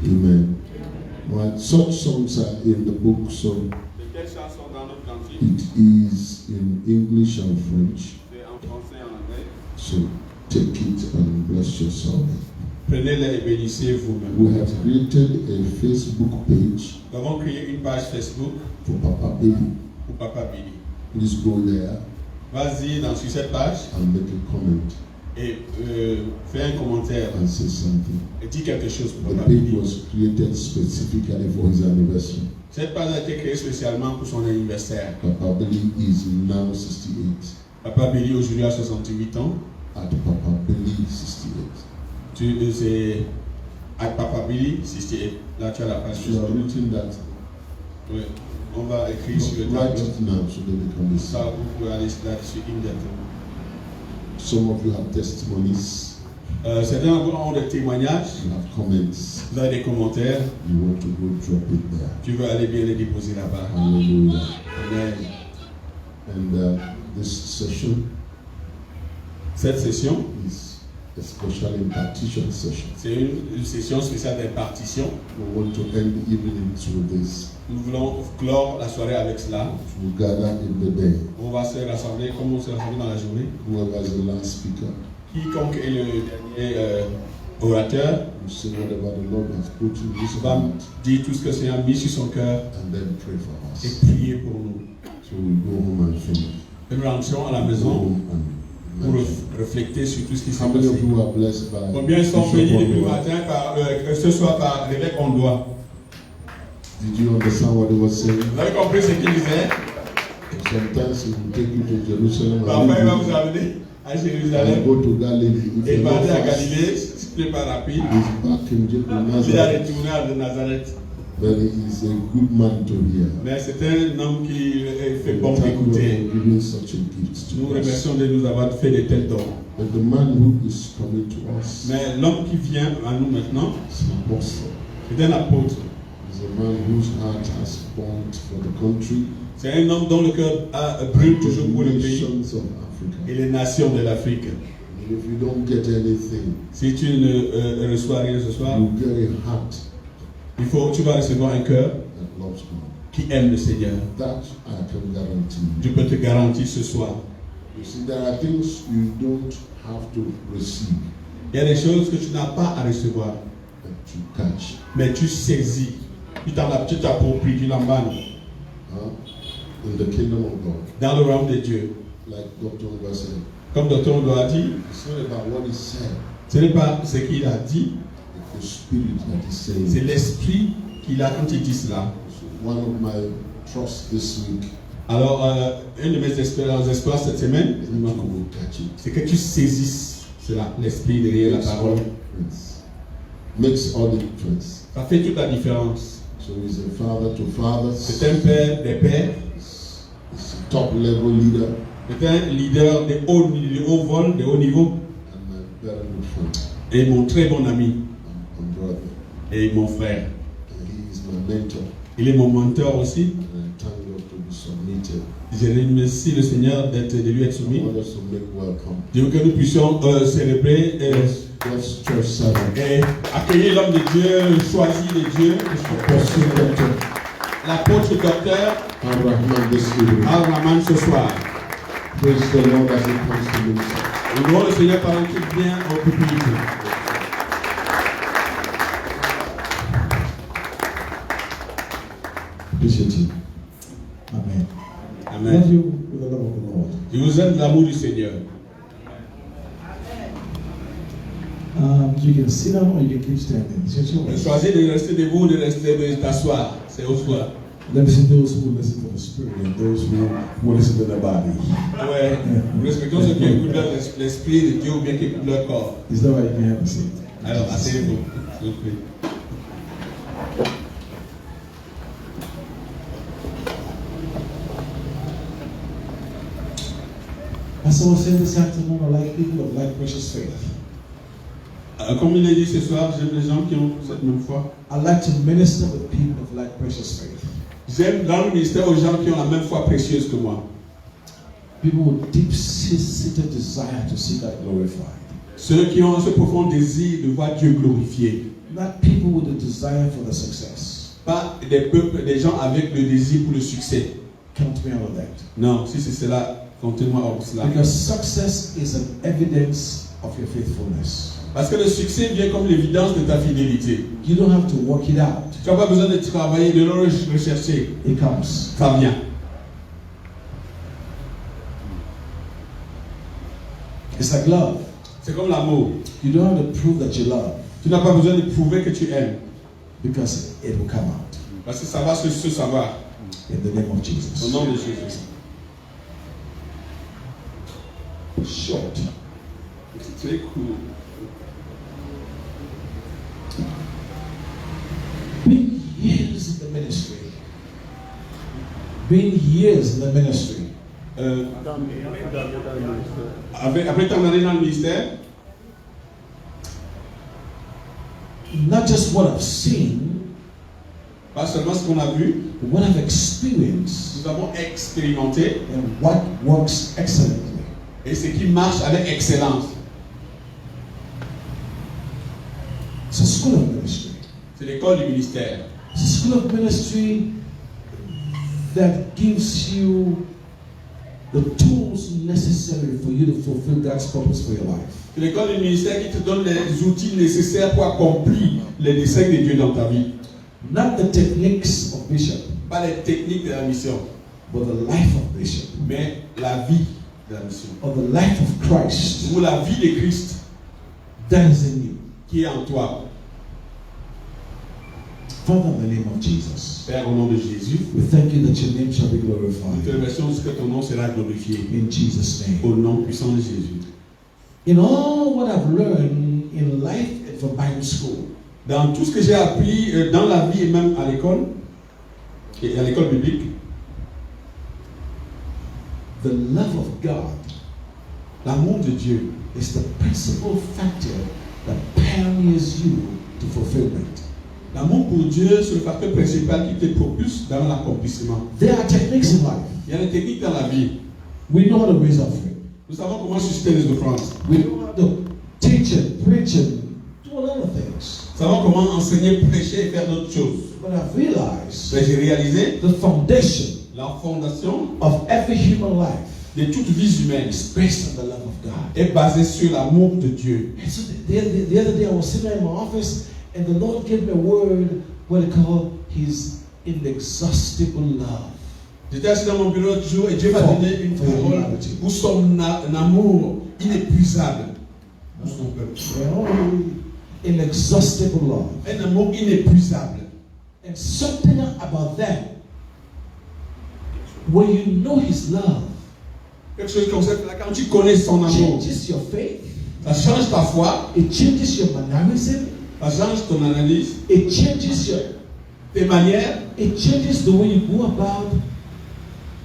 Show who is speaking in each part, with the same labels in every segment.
Speaker 1: Amen. Well, such songs are in the book, so it is in English and French. So take it and bless yourself.
Speaker 2: Prenez-les et bénissez-vous.
Speaker 1: We have created a Facebook page.
Speaker 2: Nous avons créé une page Facebook
Speaker 1: for Papa Billy.
Speaker 2: pour Papa Billy.
Speaker 1: Please go there.
Speaker 2: Vas-y sur cette page
Speaker 1: and make a comment.
Speaker 2: Et fais un commentaire.
Speaker 1: And say something.
Speaker 2: Et dis quelque chose pour
Speaker 1: The
Speaker 2: Papa
Speaker 1: page
Speaker 2: Billy.
Speaker 1: was created specifically for his anniversary.
Speaker 2: Cette page a été créée spécialement pour son anniversaire.
Speaker 1: Papa Billy is now 68.
Speaker 2: Papa Billy aujourd'hui a 68 ans.
Speaker 1: At Papa Billy 68.
Speaker 2: C'est à Papa Billy 68. Là tu as la page.
Speaker 1: You are written that.
Speaker 2: Oui. On va écrire sur le
Speaker 1: Write
Speaker 2: tableau.
Speaker 1: it now so that they can listen.
Speaker 2: Ça vous pouvez aller là-dessus immédiatement.
Speaker 1: Some of you have testimonies.
Speaker 2: Certains ont des témoignages.
Speaker 1: You have comments.
Speaker 2: Vous avez des commentaires.
Speaker 1: You want to go drop it there.
Speaker 2: Tu veux aller bien les déposer là-bas.
Speaker 1: Hallelujah.
Speaker 2: Amen.
Speaker 1: And this session.
Speaker 2: Cette session
Speaker 1: is a special impartition session.
Speaker 2: C'est une session spéciale d'impartition.
Speaker 1: We want to end the evening with this.
Speaker 2: Nous voulons clore la soirée avec cela.
Speaker 1: We gather in the day.
Speaker 2: On va se rassembler comme on s'est rassemblé dans la journée.
Speaker 1: Whoever is the last speaker.
Speaker 2: Quiconque est le dernier orateur
Speaker 1: You say whatever the Lord has put in his
Speaker 2: va
Speaker 1: heart.
Speaker 2: dire tout ce que le Seigneur a mis sur son cœur
Speaker 1: And then pray for
Speaker 2: et
Speaker 1: us.
Speaker 2: prier pour nous.
Speaker 1: So we go home and finish.
Speaker 2: Et nous rentrons à la
Speaker 1: Go
Speaker 2: maison
Speaker 1: home and
Speaker 2: pour
Speaker 1: mention.
Speaker 2: réfléchir sur tout ce qui s'est
Speaker 1: How many
Speaker 2: passé.
Speaker 1: of you are blessed by
Speaker 2: Combien sont
Speaker 1: Bishop
Speaker 2: bénis depuis le
Speaker 1: Ondoa?
Speaker 2: matin ce soir par l'évêque Ondoa?
Speaker 1: Did you understand what he was saying?
Speaker 2: Vous avez compris ce qu'il disait?
Speaker 1: Sometimes he will take you to Jerusalem
Speaker 2: Parfois il va vous
Speaker 1: and
Speaker 2: amener à
Speaker 1: you
Speaker 2: Jérusalem
Speaker 1: go to Galilee. If
Speaker 2: et
Speaker 1: you're not
Speaker 2: partir à
Speaker 1: fast,
Speaker 2: Galilée, c'est pas rapide.
Speaker 1: he's back in
Speaker 2: Il a
Speaker 1: Nazareth.
Speaker 2: retourné à Nazareth.
Speaker 1: But he is a good man to hear.
Speaker 2: Mais c'est un homme qui fait bon
Speaker 1: Thank you
Speaker 2: d'écouter.
Speaker 1: for giving such a gift
Speaker 2: Nous
Speaker 1: to us.
Speaker 2: remercions de nous avoir fait de tels dons.
Speaker 1: But the man who is coming to us
Speaker 2: Mais l'homme qui vient à nous maintenant,
Speaker 1: is an apostle.
Speaker 2: c'est un apôtre.
Speaker 1: He's a man whose heart has burnt for the country,
Speaker 2: C'est un homme dont le cœur brûle toujours pour
Speaker 1: the
Speaker 2: le pays
Speaker 1: nations of
Speaker 2: et
Speaker 1: Africa.
Speaker 2: les nations de l'Afrique.
Speaker 1: And if you don't get anything,
Speaker 2: Si tu ne reçois rien ce soir,
Speaker 1: you get a heart
Speaker 2: tu vas recevoir un cœur
Speaker 1: that loves God.
Speaker 2: qui aime le Seigneur.
Speaker 1: That I can guarantee
Speaker 2: Je
Speaker 1: you.
Speaker 2: peux te garantir ce soir.
Speaker 1: You see, there are things you don't have to receive,
Speaker 2: Il y a des choses que tu n'as pas à recevoir,
Speaker 1: but you catch.
Speaker 2: mais tu saisis. Tu t'appropries, tu l'emballes
Speaker 1: In the kingdom of God,
Speaker 2: dans le royaume de Dieu.
Speaker 1: like Dr. Nga said,
Speaker 2: Comme Dr. Odo a dit,
Speaker 1: it's not about what he said,
Speaker 2: ce n'est pas ce qu'il a dit,
Speaker 1: it's the spirit that he's saying.
Speaker 2: c'est l'esprit qu'il a quand il dit cela.
Speaker 1: So one of my trusts this week
Speaker 2: Alors, une de mes espérances cette semaine,
Speaker 1: is that you will catch it.
Speaker 2: c'est que tu saisisses cela, l'esprit derrière la
Speaker 1: Makes all
Speaker 2: parole.
Speaker 1: the difference. Makes all the difference.
Speaker 2: Ça fait toute la différence.
Speaker 1: So he's a father to fathers.
Speaker 2: C'est un père des pères,
Speaker 1: He's a top level leader
Speaker 2: c'est un leader de haut vol, de haut niveau,
Speaker 1: and my very good friend
Speaker 2: et mon très bon ami,
Speaker 1: and brother.
Speaker 2: et mon frère.
Speaker 1: And he is my mentor.
Speaker 2: Il est mon mentor aussi.
Speaker 1: And I thank God to be submitted.
Speaker 2: Je remercie le Seigneur de lui être
Speaker 1: I
Speaker 2: soumis.
Speaker 1: want us to make welcome.
Speaker 2: Je veux que nous puissions célébrer
Speaker 1: God's church servant.
Speaker 2: et accueillir l'homme de Dieu, choisi de Dieu,
Speaker 1: Apostle Dr.
Speaker 2: l'apôtre docteur
Speaker 1: Abraham this evening.
Speaker 2: Al-Rahman ce soir.
Speaker 1: Praise the Lord as he comes to minister.
Speaker 2: Nous louons le Seigneur pendant qu'il vient au public.
Speaker 1: Appreciate him.
Speaker 3: Amen.
Speaker 2: Amen.
Speaker 3: Love you with the love of the Lord.
Speaker 2: Je vous aime de l'amour du Seigneur.
Speaker 3: You can sit down or you can keep standing. It's your choice.
Speaker 2: Choisissez de rester debout, de t'asseoir. C'est au choix.
Speaker 3: Let me see those who listen to the Spirit and those who listen to the body.
Speaker 2: Ouais. Nous respectons ceux qui écoutent l'esprit de Dieu ou bien qui écoutent leur corps.
Speaker 3: Is that why you can have a seat?
Speaker 2: Alors, asseyez-vous, s'il vous plaît.
Speaker 3: As I was saying this afternoon, I like people of like precious faith.
Speaker 2: Comme il a dit ce soir, j'aime les gens qui ont cette même foi.
Speaker 3: I like to minister with people of like precious faith.
Speaker 2: J'aime dans le ministère aux gens qui ont la même foi précieuse que moi.
Speaker 3: People with deep-seated desire to see God glorified.
Speaker 2: Ceux qui ont ce profond désir de voir Dieu glorifié.
Speaker 3: Not people with a desire for the success.
Speaker 2: Pas des peuples, des gens avec le désir pour le succès.
Speaker 3: Count me out of that.
Speaker 2: Non, si c'est cela, comptez-moi hors de cela.
Speaker 3: Because success is an evidence of your faithfulness.
Speaker 2: Parce que le succès vient comme l'évidence de ta fidélité.
Speaker 3: You don't have to work it out.
Speaker 2: Tu n'as pas besoin de travailler, de le rechercher.
Speaker 3: It comes.
Speaker 2: Ça vient.
Speaker 3: It's like love.
Speaker 2: C'est comme l'amour.
Speaker 3: You don't have to prove that you love
Speaker 2: Tu n'as pas besoin de prouver que tu aimes.
Speaker 3: because it will come out.
Speaker 2: Parce que ça va se savoir.
Speaker 3: In the name of Jesus.
Speaker 2: Au nom de Jésus.
Speaker 3: Short.
Speaker 2: C'est très cool.
Speaker 3: Been years in the ministry. Been years in the ministry.
Speaker 2: Après ton année dans le ministère,
Speaker 3: Not just what I've seen,
Speaker 2: pas seulement ce qu'on a vu,
Speaker 3: but what I've experienced
Speaker 2: nous avons expérimenté
Speaker 3: and what works excellently.
Speaker 2: et ce qui marche avec excellence.
Speaker 3: It's a school of ministry.
Speaker 2: C'est l'école du ministère.
Speaker 3: It's a school of ministry that gives you the tools necessary for you to fulfill God's purpose for your life.
Speaker 2: C'est l'école du ministère qui te donne les outils nécessaires pour accomplir les desseins de Dieu dans ta vie.
Speaker 3: Not the techniques of Bishop,
Speaker 2: Pas les techniques de la mission,
Speaker 3: but the life of Bishop,
Speaker 2: mais la vie de la mission.
Speaker 3: or the life of Christ
Speaker 2: Ou la vie de Christ
Speaker 3: that is in you.
Speaker 2: qui est en toi.
Speaker 3: Father, in the name of Jesus,
Speaker 2: Père, au nom de Jésus,
Speaker 3: we thank you that your name shall be
Speaker 2: nous te
Speaker 3: glorified.
Speaker 2: remercions que ton nom sera glorifié.
Speaker 3: In Jesus' name.
Speaker 2: Au nom puissant de Jésus.
Speaker 3: In all what I've learned in life and from Bible school,
Speaker 2: Dans tout ce que j'ai appris dans la vie et même à l'école, et à l'école biblique,
Speaker 3: the love of God
Speaker 2: l'amour de Dieu
Speaker 3: is the principal factor that pioneers you to fulfillment.
Speaker 2: L'amour pour Dieu, c'est le facteur principal qui te propulse dans l'accomplissement.
Speaker 3: There are techniques in life.
Speaker 2: Il y a des techniques dans la vie.
Speaker 3: We know how to raise offering.
Speaker 2: Nous savons comment susciter les offrandes.
Speaker 3: We know how to teach and preach and do a lot of things.
Speaker 2: Nous savons comment enseigner, prêcher et faire d'autres choses.
Speaker 3: But I've realized
Speaker 2: Mais j'ai réalisé
Speaker 3: the foundation
Speaker 2: la fondation
Speaker 3: of every human life
Speaker 2: de toute vie humaine
Speaker 3: is based on the love of God.
Speaker 2: est basée sur l'amour de Dieu.
Speaker 3: And so the other day I was sitting in my office and the Lord gave me a word, what he called His inexhaustible love.
Speaker 2: J'étais assis dans mon bureau l'autre jour et Dieu m'a donné une parole pour son amour inépuisable pour son peuple.
Speaker 3: Inexhaustible love.
Speaker 2: Un amour inépuisable.
Speaker 3: And something about that, when you know His love,
Speaker 2: Quelque chose comme ça, quand tu connais son amour,
Speaker 3: changes your faith,
Speaker 2: ça change ta foi,
Speaker 3: it changes your mannerism,
Speaker 2: ça change ton analyse,
Speaker 3: it changes
Speaker 2: tes manières,
Speaker 3: it changes the way you go about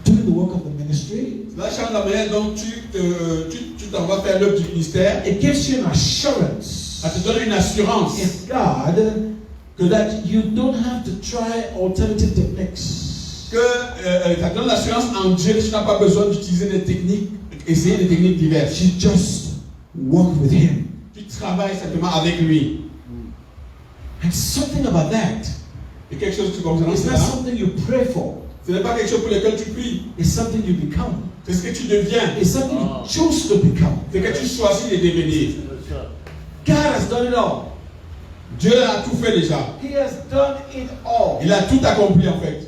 Speaker 3: doing the work of the ministry.
Speaker 2: ça change la manière dont tu t'en vas faire l'œuvre du ministère.
Speaker 3: It gives you an assurance
Speaker 2: Ça te donne une assurance
Speaker 3: in God that you don't have to try alternative techniques.
Speaker 2: que ça te donne l'assurance en Dieu que tu n'as pas besoin d'utiliser des techniques, essayer des techniques diverses.
Speaker 3: You just work with Him.
Speaker 2: Tu travailles simplement avec lui.
Speaker 3: And something about that,
Speaker 2: Et quelque chose comme ça,
Speaker 3: it's not something you pray for.
Speaker 2: ce n'est pas quelque chose pour lequel tu pries.
Speaker 3: It's something you become.
Speaker 2: C'est ce que tu deviens.
Speaker 3: It's something you choose to become.
Speaker 2: C'est que tu choisis de devenir.
Speaker 3: God has done it all.
Speaker 2: Dieu a tout fait déjà.
Speaker 3: He has done it all.
Speaker 2: Il a tout accompli en fait.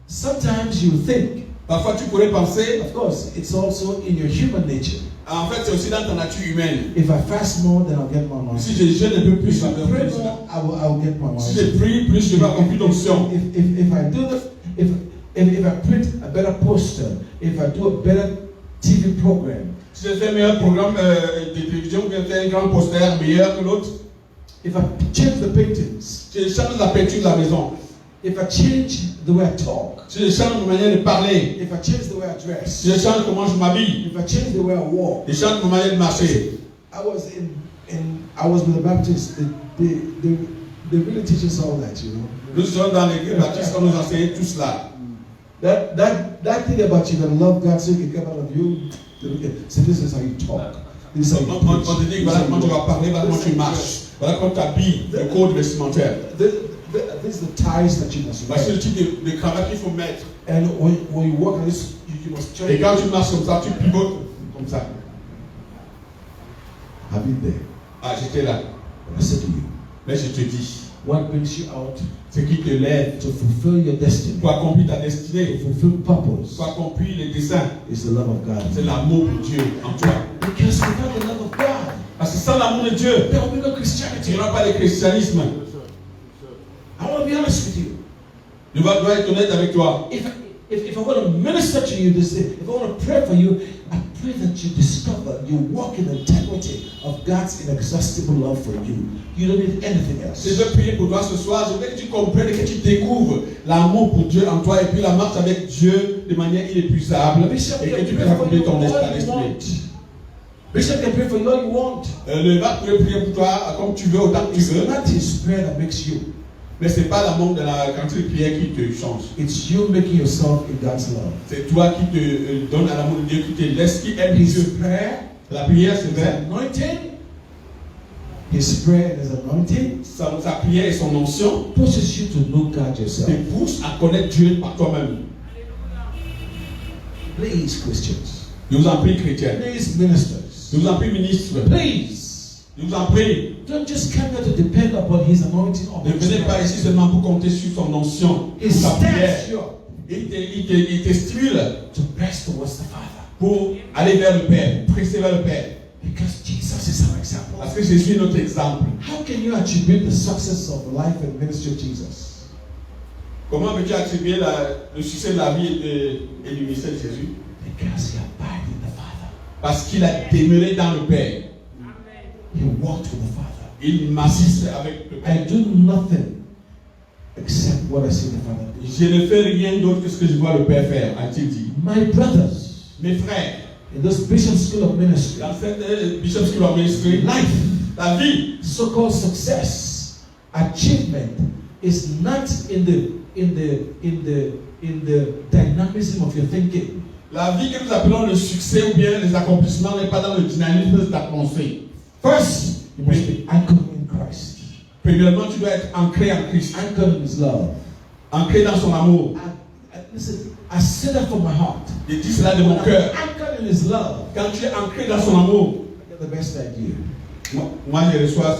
Speaker 3: Sometimes you think,
Speaker 2: Parfois tu pourrais penser,
Speaker 3: of course, it's also in your human nature.
Speaker 2: en fait c'est aussi dans ta nature humaine.
Speaker 3: If I fast more, then I'll get more money.
Speaker 2: Si je jeûne un peu plus,
Speaker 3: If
Speaker 2: je
Speaker 3: I
Speaker 2: vais
Speaker 3: pray
Speaker 2: plus.
Speaker 3: more, I will get more
Speaker 2: Si
Speaker 3: money.
Speaker 2: je prie plus, je vais accomplir l'onction.
Speaker 3: If I do if I print a better poster, if I do a better TV program,
Speaker 2: Si je fais un meilleur programme de télévision, ou bien faire un grand poster meilleur que l'autre,
Speaker 3: if I change the paintings,
Speaker 2: si je change la peinture de la maison,
Speaker 3: if I change the way I talk,
Speaker 2: si je change ma manière de parler,
Speaker 3: if I change the way I dress,
Speaker 2: si je change comment je m'habille,
Speaker 3: if I change the way I walk.
Speaker 2: si je change ma manière de marcher.
Speaker 3: I was with the Baptists. They really teach us all that, you know.
Speaker 2: Nous sommes dans l'église baptiste, on nous enseigne tout cela.
Speaker 3: That thing about you gotta love God so He can come out of you. So this is how you talk. This is how you
Speaker 2: On te
Speaker 3: preach.
Speaker 2: dit voilà comment tu vas parler, voilà comment tu marches. Voilà comment tu habilles le code vestimentaire.
Speaker 3: This is the ties that you must
Speaker 2: Voici
Speaker 3: wear.
Speaker 2: le type de cravate qu'il faut mettre.
Speaker 3: And when you walk like this, you must turn.
Speaker 2: Et quand tu marches comme ça, tu pivotes comme ça.
Speaker 3: I've been there.
Speaker 2: Ah, j'étais là.
Speaker 3: But I said to you,
Speaker 2: Mais je te dis,
Speaker 3: what brings you out
Speaker 2: ce qui te lève
Speaker 3: to fulfill your destiny,
Speaker 2: pour accomplir ta
Speaker 3: to
Speaker 2: destinée,
Speaker 3: fulfill purpose,
Speaker 2: pour accomplir les desseins,
Speaker 3: is the love of God.
Speaker 2: c'est l'amour de Dieu en toi.
Speaker 3: Because without the love of God,
Speaker 2: Parce que sans l'amour de Dieu,
Speaker 3: there will be no
Speaker 2: il
Speaker 3: Christianity.
Speaker 2: n'y aura pas de christianisme.
Speaker 3: I want to be honest with you.
Speaker 2: Je dois être honnête avec toi.
Speaker 3: If I want to minister to you this day, if I want to pray for you, I pray that you discover, you walk in the integrity of God's inexhaustible love for you. You don't need anything else.
Speaker 2: Si je veux prier pour toi ce soir, je veux que tu comprennes, que tu découvres l'amour pour Dieu en toi et puis la marche avec Dieu de manière inépuisable et que tu peux accomplir ton destinée.
Speaker 3: Bishop can pray for you all you want.
Speaker 2: Le va peut prier pour toi comme tu veux, autant que tu veux.
Speaker 3: It's not his prayer that makes you.
Speaker 2: Mais ce n'est pas l'amour de la quantité de prière qui te change.
Speaker 3: It's you making yourself in God's love.
Speaker 2: C'est toi qui te donne à l'amour de Dieu, qui te laisse, qui aime
Speaker 3: His
Speaker 2: Dieu.
Speaker 3: prayer,
Speaker 2: La prière, c'est
Speaker 3: his
Speaker 2: vrai.
Speaker 3: anointing, his prayer and his anointing
Speaker 2: Sa prière et son onction
Speaker 3: pushes you to know God yourself.
Speaker 2: te poussent à connaître Dieu par toi-même.
Speaker 3: Please, Christians.
Speaker 2: Je vous en prie, chrétiens.
Speaker 3: Please, ministers.
Speaker 2: Je vous en prie, ministre.
Speaker 3: Please.
Speaker 2: Je vous en prie.
Speaker 3: Don't just come here to depend upon his anointing or
Speaker 2: Ne venez pas ici seulement pour compter sur son onction,
Speaker 3: It
Speaker 2: pour sa prière.
Speaker 3: stands you
Speaker 2: Il te stimule
Speaker 3: to press towards the Father.
Speaker 2: pour aller vers le Père, presser vers le Père.
Speaker 3: Because Jesus is our example.
Speaker 2: Parce que Jésus est notre exemple.
Speaker 3: How can you attribute the success of the life and ministry of Jesus?
Speaker 2: Comment peux-tu attribuer le succès de la vie et du ministère de Jésus?
Speaker 3: Because he abided in the Father.
Speaker 2: Parce qu'il a demeuré dans le Père.
Speaker 3: He walked with the Father.
Speaker 2: Il m'assiste avec le Père.
Speaker 3: I do nothing except what I see the Father do.
Speaker 2: Je ne fais rien d'autre que ce que je vois le Père faire, a-t-il dit.
Speaker 3: My brothers,
Speaker 2: Mes frères,
Speaker 3: in this Bishop School of Ministry,
Speaker 2: dans cette Bishop School of Ministry,
Speaker 3: life,
Speaker 2: la vie,
Speaker 3: so-called success, achievement, is not in the dynamism of your thinking.
Speaker 2: la vie que nous appelons le succès ou bien les accomplissements n'est pas dans le dynamisme de ta pensée.
Speaker 3: First, you must be anchored in Christ,
Speaker 2: Premièrement, tu dois être ancré en Christ,
Speaker 3: anchored in His love.
Speaker 2: ancré dans son amour.
Speaker 3: Listen, I say that from my heart.
Speaker 2: Je dis cela de mon cœur.
Speaker 3: Anchored in His love.
Speaker 2: Quand tu es ancré dans son amour,
Speaker 3: I get the best idea.
Speaker 2: moi je reçois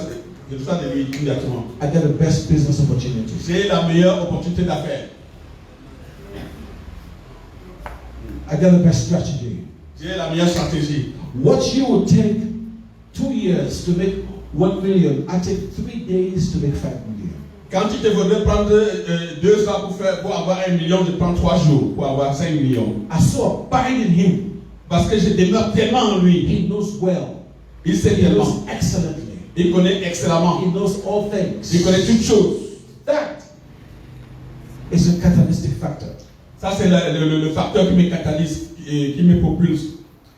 Speaker 2: de lui immédiatement.
Speaker 3: I get the best business opportunities.
Speaker 2: J'ai la meilleure opportunité d'affaires.
Speaker 3: I get the best strategy.
Speaker 2: J'ai la meilleure stratégie.
Speaker 3: What you would take 2 years to make 1 million, I take 3 days to make 5 million.
Speaker 2: Quand il te faudrait prendre 2 ans pour avoir 1 million, je prends 3 jours pour avoir 5 millions.
Speaker 3: I so abide in Him.
Speaker 2: Parce que je demeure tellement en lui.
Speaker 3: He knows well.
Speaker 2: Il sait
Speaker 3: He
Speaker 2: tellement.
Speaker 3: knows excellently.
Speaker 2: Il connaît excellemment.
Speaker 3: He knows all things.
Speaker 2: Il connaît toutes choses.
Speaker 3: That is a catalytic factor.
Speaker 2: Ça, c'est le facteur qui me catalyse et qui me propulse.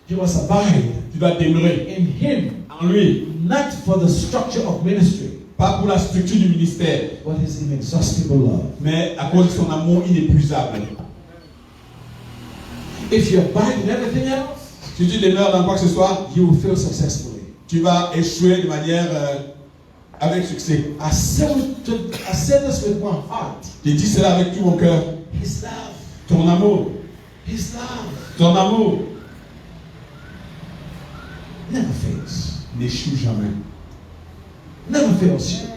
Speaker 3: You must abide
Speaker 2: Tu dois demeurer
Speaker 3: in Him,
Speaker 2: en lui.
Speaker 3: not for the structure of ministry,
Speaker 2: Pas pour la structure du ministère,
Speaker 3: but His inexhaustible love.
Speaker 2: mais à cause de son amour inépuisable.
Speaker 3: If you abide in everything else,
Speaker 2: Si tu demeures dans quoi que ce soit,
Speaker 3: you will fail successfully.
Speaker 2: tu vas échouer de manière avec succès.
Speaker 3: I say this with my heart.
Speaker 2: Je dis cela avec tout mon cœur.
Speaker 3: His love.
Speaker 2: Ton amour,
Speaker 3: His love
Speaker 2: ton amour
Speaker 3: never fails.
Speaker 2: n'échoue jamais.
Speaker 3: Never fails you.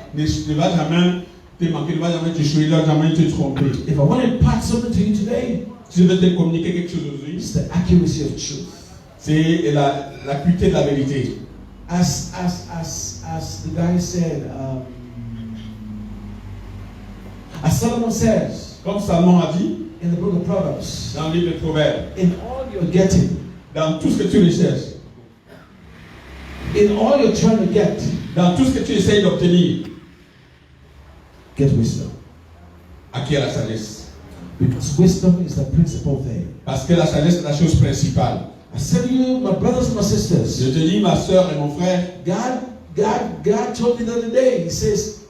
Speaker 2: Ne va jamais te manquer, ne va jamais t'échouer, ne va jamais te tromper.
Speaker 3: If I want to impart something to you today,
Speaker 2: Si je veux te communiquer quelque chose aujourd'hui,
Speaker 3: it's the accuracy of truth.
Speaker 2: c'est la pureté de la vérité.
Speaker 3: As the guy said, as Solomon says
Speaker 2: Comme Salomon a dit
Speaker 3: in the book of Proverbs,
Speaker 2: dans le livre de Proverbes,
Speaker 3: in all you're getting,
Speaker 2: dans tout ce que tu recherches,
Speaker 3: in all you're trying to get,
Speaker 2: dans tout ce que tu essayes d'obtenir,
Speaker 3: get wisdom.
Speaker 2: acquiert la sagesse.
Speaker 3: Because wisdom is the principal thing.
Speaker 2: Parce que la sagesse est la chose principale.
Speaker 3: I said to you, my brothers and my sisters,
Speaker 2: Je te dis, ma soeur et mon frère,
Speaker 3: God told me the other day, He says,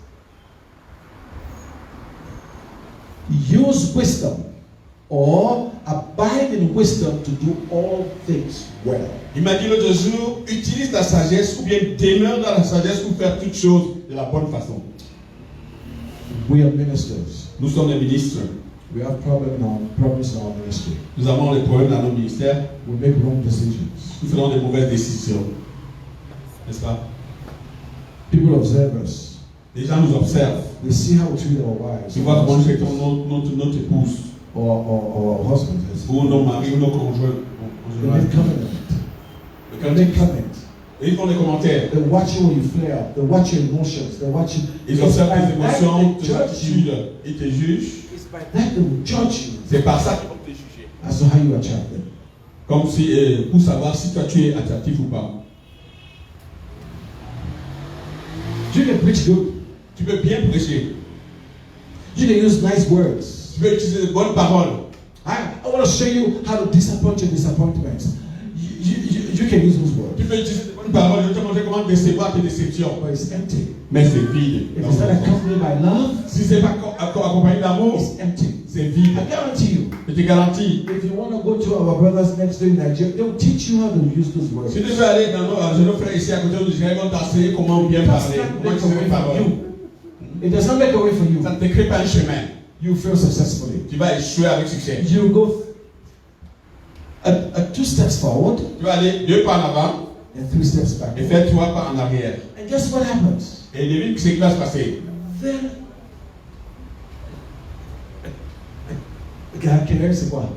Speaker 3: use wisdom or abide in wisdom to do all things well.
Speaker 2: Il m'a dit l'autre jour, utilise ta sagesse ou bien demeure dans la sagesse pour faire toutes choses de la bonne façon.
Speaker 3: We are ministers.
Speaker 2: Nous sommes des ministres.
Speaker 3: We have problems in our ministry.
Speaker 2: Nous avons des problèmes dans nos ministères.
Speaker 3: We make wrong decisions.
Speaker 2: Nous faisons des mauvaises décisions. N'est-ce pas?
Speaker 3: People observe us.
Speaker 2: Les gens nous observent.
Speaker 3: They see how we treat our wives.
Speaker 2: Tu vois comment nous traitons notre épouse.
Speaker 3: Or husbands.
Speaker 2: Ou nos maris ou nos conjoints.
Speaker 3: They make comment. They make comment.
Speaker 2: Et ils font des commentaires.
Speaker 3: They watch you when you flare up. They watch your emotions. They watch you.
Speaker 2: Ils observent tes émotions, tes attitudes. Ils te jugent.
Speaker 3: That they will judge you.
Speaker 2: C'est par ça qu'ils vont te juger.
Speaker 3: As to how you attract them.
Speaker 2: Comme si, pour savoir si toi tu es attractif ou pas.
Speaker 3: You can preach good.
Speaker 2: Tu peux bien prêcher.
Speaker 3: You can use nice words.
Speaker 2: Tu peux utiliser de bonnes paroles.
Speaker 3: I want to show you how to disappoint your disappointments. You can use those words.
Speaker 2: Tu peux utiliser de bonnes paroles. Je vais te montrer comment décevoir tes déceptions.
Speaker 3: But it's empty.
Speaker 2: Mais c'est vide.
Speaker 3: If it's not accompanied by love,
Speaker 2: Si c'est pas accompagné d'amour,
Speaker 3: it's empty.
Speaker 2: c'est vide.
Speaker 3: I guarantee you.
Speaker 2: Je te garantis.
Speaker 3: If you want to go to our brothers next door in Nigeria, they'll teach you how to use those words.
Speaker 2: Si tu veux aller dans nos frères ici à côté de nous, ils vont t'enseigner comment bien parler. Comment utiliser les paroles.
Speaker 3: It does not make a way for you.
Speaker 2: Ça ne te crée pas un chemin.
Speaker 3: You fail successfully.
Speaker 2: Tu vas échouer avec succès.
Speaker 3: You go two steps forward
Speaker 2: Tu vas aller 2 pas en avant
Speaker 3: and 3 steps back.
Speaker 2: et faire 3 pas en arrière.
Speaker 3: And guess what happens?
Speaker 2: Et devine ce qui va se passer.
Speaker 3: Then, querelle, c'est quoi?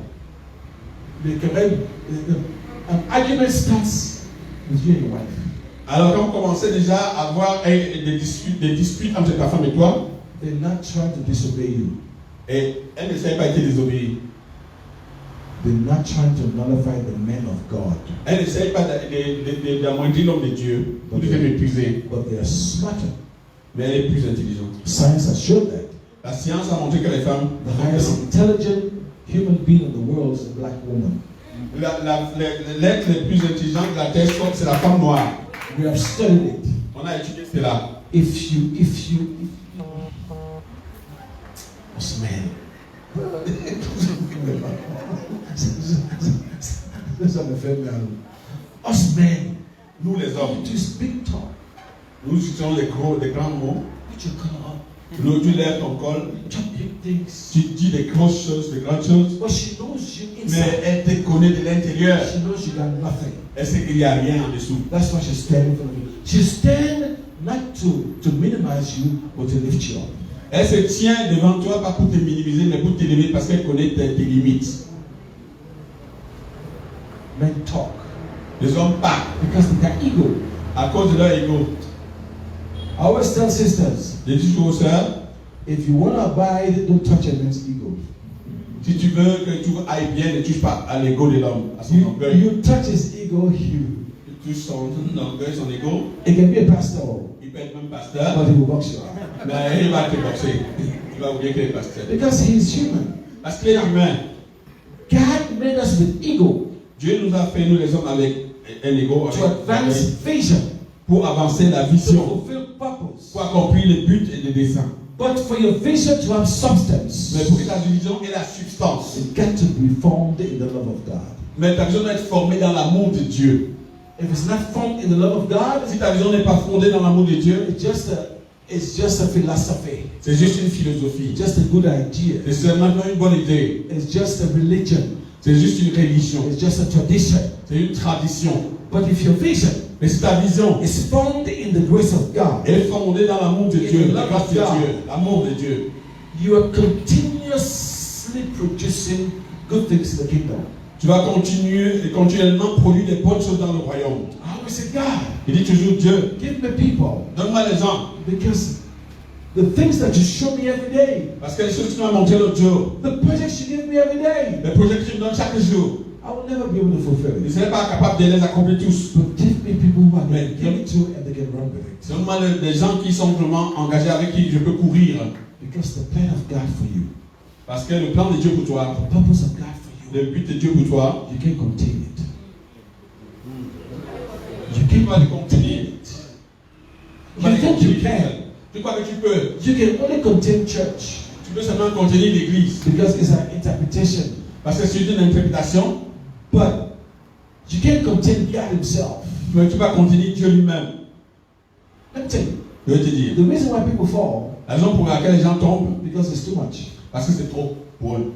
Speaker 3: Les querelles, an argument starts with you and your wife.
Speaker 2: Alors quand on commençait déjà à avoir des disputes entre ta femme et toi,
Speaker 3: They're not trying to disobey you.
Speaker 2: et elle ne savait pas été désobéie.
Speaker 3: They're not trying to nullify the men of God.
Speaker 2: Elle ne savait pas d'amoindrir l'homme de Dieu ou de faire mépriser.
Speaker 3: But they are smarter.
Speaker 2: Mais elle est plus intelligente.
Speaker 3: Science has showed that.
Speaker 2: La science a montré que les femmes,
Speaker 3: The highest intelligent human being in the world is a black woman.
Speaker 2: l'être le plus intelligent de la terre, c'est la femme noire.
Speaker 3: We have studied it.
Speaker 2: On a étudié cela.
Speaker 3: If you us men. Us men.
Speaker 2: Nous les hommes,
Speaker 3: To speak talk.
Speaker 2: nous utilisons des grands mots.
Speaker 3: Put your collar up.
Speaker 2: Nous, tu lèves ton col,
Speaker 3: Talk big things.
Speaker 2: tu dis des grosses choses, des grandes choses.
Speaker 3: But she knows you
Speaker 2: Mais
Speaker 3: inside.
Speaker 2: elle te connaît de l'intérieur.
Speaker 3: She knows you got nothing.
Speaker 2: Elle sait qu'il n'y a rien en dessous.
Speaker 3: That's why she's standing for you. She stand not to minimize you, but to lift you up.
Speaker 2: Elle se tient devant toi, pas pour te minimiser, mais pour t'élever parce qu'elle connaît tes limites.
Speaker 3: Men talk
Speaker 2: Les hommes parlent
Speaker 3: because they got ego.
Speaker 2: à cause de leur ego.
Speaker 3: I always tell sisters,
Speaker 2: Je dis toujours aux sœurs,
Speaker 3: if you want to abide, don't touch a man's ego.
Speaker 2: si tu veux que tout aille bien, ne touche pas à l'ego de l'homme, à son orgueil.
Speaker 3: You touch his ego,
Speaker 2: Tu touches son orgueil, son ego.
Speaker 3: it can be a pastor,
Speaker 2: Il peut être même pasteur,
Speaker 3: but he will box you up.
Speaker 2: mais il va te boxer. Tu vas oublier qu'il est pasteur.
Speaker 3: Because he's human.
Speaker 2: Parce qu'il est humain.
Speaker 3: God made us with ego
Speaker 2: Dieu nous a fait, nous les hommes, avec un ego,
Speaker 3: to advance vision,
Speaker 2: pour avancer la
Speaker 3: to
Speaker 2: vision,
Speaker 3: fulfill purpose.
Speaker 2: pour accomplir les buts et les desseins.
Speaker 3: But for your vision to have substance,
Speaker 2: Mais pour que ta vision ait la substance,
Speaker 3: it got to be formed in the love of God.
Speaker 2: mais ta vision doit être formée dans l'amour de Dieu.
Speaker 3: If it's not formed in the love of God,
Speaker 2: Si ta vision n'est pas fondée dans l'amour de Dieu,
Speaker 3: it's just a philosophy.
Speaker 2: c'est juste une philosophie.
Speaker 3: It's just a good idea.
Speaker 2: C'est seulement une bonne idée.
Speaker 3: It's just a religion.
Speaker 2: C'est juste une religion.
Speaker 3: It's just a tradition.
Speaker 2: C'est une tradition.
Speaker 3: But if your vision
Speaker 2: Mais si ta vision
Speaker 3: is formed in the grace of God,
Speaker 2: est fondée dans l'amour de Dieu, la grâce de Dieu, l'amour de Dieu,
Speaker 3: you are continuously producing good things in the kingdom.
Speaker 2: tu vas continuellement produire des bonnes choses dans le royaume.
Speaker 3: I always say, God,
Speaker 2: Il dit toujours, Dieu,
Speaker 3: give me people.
Speaker 2: donne-moi les gens.
Speaker 3: Because the things that you show me every day,
Speaker 2: Parce que les choses que tu m'as montrées l'autre jour,
Speaker 3: the projects you give me every day,
Speaker 2: les projets que tu me donnes chaque jour,
Speaker 3: I will never be able to fulfill
Speaker 2: je ne
Speaker 3: it.
Speaker 2: serai pas capable de les accomplir tous.
Speaker 3: But give me people who I
Speaker 2: Mais-
Speaker 3: can give it to and they can run with it.
Speaker 2: Donne-moi des gens qui sont vraiment engagés, avec qui je peux courir.
Speaker 3: Because the plan of God for you,
Speaker 2: Parce que le plan de Dieu pour toi,
Speaker 3: the purpose of God for you,
Speaker 2: le but de Dieu pour toi,
Speaker 3: you can't contain it. You
Speaker 2: tu
Speaker 3: can't
Speaker 2: vas le contenir. Tu vas
Speaker 3: You
Speaker 2: le
Speaker 3: think you
Speaker 2: contenir.
Speaker 3: can.
Speaker 2: Tu crois que tu peux.
Speaker 3: You can only contain church
Speaker 2: Tu peux seulement contenir l'église.
Speaker 3: because it's an interpretation
Speaker 2: Parce que c'est une interprétation,
Speaker 3: But you can't contain God Himself.
Speaker 2: mais tu vas contenir Dieu lui-même.
Speaker 3: Let me tell you,
Speaker 2: Je vais te dire,
Speaker 3: the reason why people fall
Speaker 2: la raison pour laquelle les gens tombent,
Speaker 3: because it's too much.
Speaker 2: parce que c'est trop pour eux.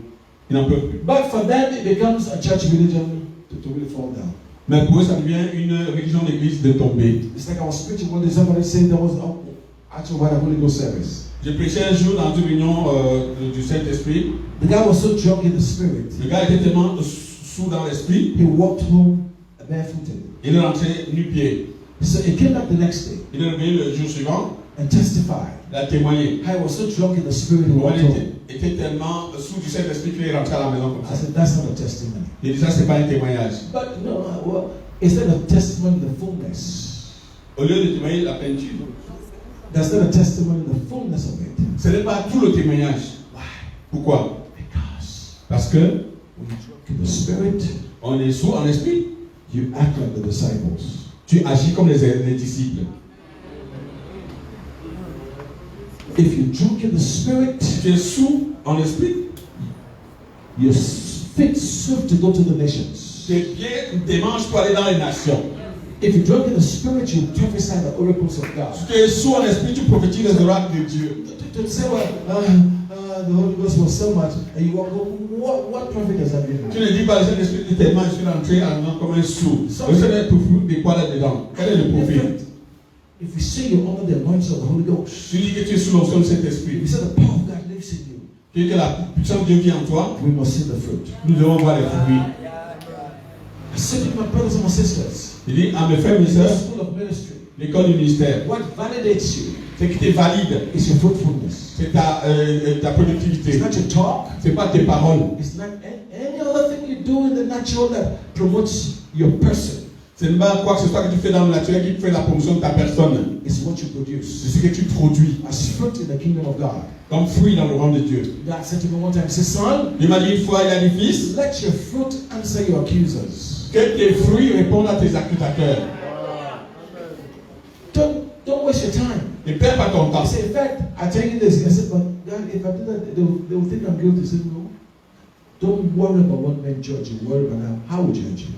Speaker 2: Ils n'en peuvent plus.
Speaker 3: But for them, it becomes a church religion to really fall down.
Speaker 2: Mais pour eux, ça devient une religion d'église de tomber.
Speaker 3: It's like I was preaching one day. Somebody said there was actually what a Holy Ghost service.
Speaker 2: J'ai prêché un jour dans une réunion du Saint-Esprit.
Speaker 3: The guy was so drunk in the spirit.
Speaker 2: Le gars était tellement sous dans l'esprit,
Speaker 3: He walked home barefooted.
Speaker 2: il est rentré nu-pied.
Speaker 3: So he came back the next day
Speaker 2: Il est revenu le jour suivant,
Speaker 3: and testified.
Speaker 2: il a témoigné.
Speaker 3: I was so drunk in the spirit. He
Speaker 2: Il
Speaker 3: walked home.
Speaker 2: était tellement sous du Saint-Esprit qu'il est rentré à la maison comme
Speaker 3: I
Speaker 2: ça.
Speaker 3: said, that's not a testimony.
Speaker 2: Il dit ça, c'est pas un témoignage.
Speaker 3: But no, well, instead of testimony, the fullness.
Speaker 2: Au lieu de témoigner la peinture,
Speaker 3: That's not a testimony, the fullness of it.
Speaker 2: ce n'est pas tout le témoignage.
Speaker 3: Why?
Speaker 2: Pourquoi?
Speaker 3: Because
Speaker 2: Parce que
Speaker 3: when you drunk in the spirit,
Speaker 2: on est sous en esprit.
Speaker 3: you act like the disciples.
Speaker 2: Tu agis comme les disciples.
Speaker 3: If you're drunk in the spirit,
Speaker 2: Tu es sous en esprit.
Speaker 3: you're fit, swift to go to the nations.
Speaker 2: Tu es bien démange pour aller dans les nations.
Speaker 3: If you're drunk in the spirit, you prophesy the oracles of God.
Speaker 2: Si tu es sous en esprit, tu prophétises les oracles de Dieu.
Speaker 3: To say, well, the Holy Ghost was so much, and you walk, what prophet does that mean?
Speaker 2: Tu ne dis pas le Saint-Esprit dit tellement je suis rentré en dedans comme un sou. Le Seigneur te fout des poils là-dedans. Quel est le prophète?
Speaker 3: If you say you're under the anointing of the Holy Ghost,
Speaker 2: Tu dis que tu es sous l'onction de Saint-Esprit.
Speaker 3: if you say the power of God lives in you,
Speaker 2: Tu dis que la puissance de Dieu vit en toi.
Speaker 3: we must see the fruit.
Speaker 2: Nous devons voir les fruits.
Speaker 3: I said to my brothers and my sisters,
Speaker 2: Il dit à mes frères et mes
Speaker 3: in the
Speaker 2: sœurs,
Speaker 3: school of ministry,
Speaker 2: l'école du ministère,
Speaker 3: what validates you
Speaker 2: ce qui te valide,
Speaker 3: is your fruitfulness.
Speaker 2: c'est ta productivité.
Speaker 3: It's not your talk.
Speaker 2: C'est pas tes paroles.
Speaker 3: It's not any other thing you do in the natural that promotes your person.
Speaker 2: Ce n'est pas quoi que ce soit que tu fais dans le naturel qui fait la promotion de ta personne.
Speaker 3: It's what you
Speaker 2: C'est
Speaker 3: produce.
Speaker 2: ce que tu produis
Speaker 3: As fruit in the kingdom of God.
Speaker 2: comme fruit dans le royaume de Dieu.
Speaker 3: God said to me one time, he said, son,
Speaker 2: Il m'a dit une fois, il a dit, fils,
Speaker 3: let your fruit answer your accusers.
Speaker 2: que tes fruits répondent à tes accusateurs.
Speaker 3: Don't waste your time.
Speaker 2: Ne perds pas ton temps.
Speaker 3: He said, in fact, I tell you this. I said, but God, if I do that, they will think I'm guilty. He said, no. Don't worry about what men judge you. Worry about how we judge you.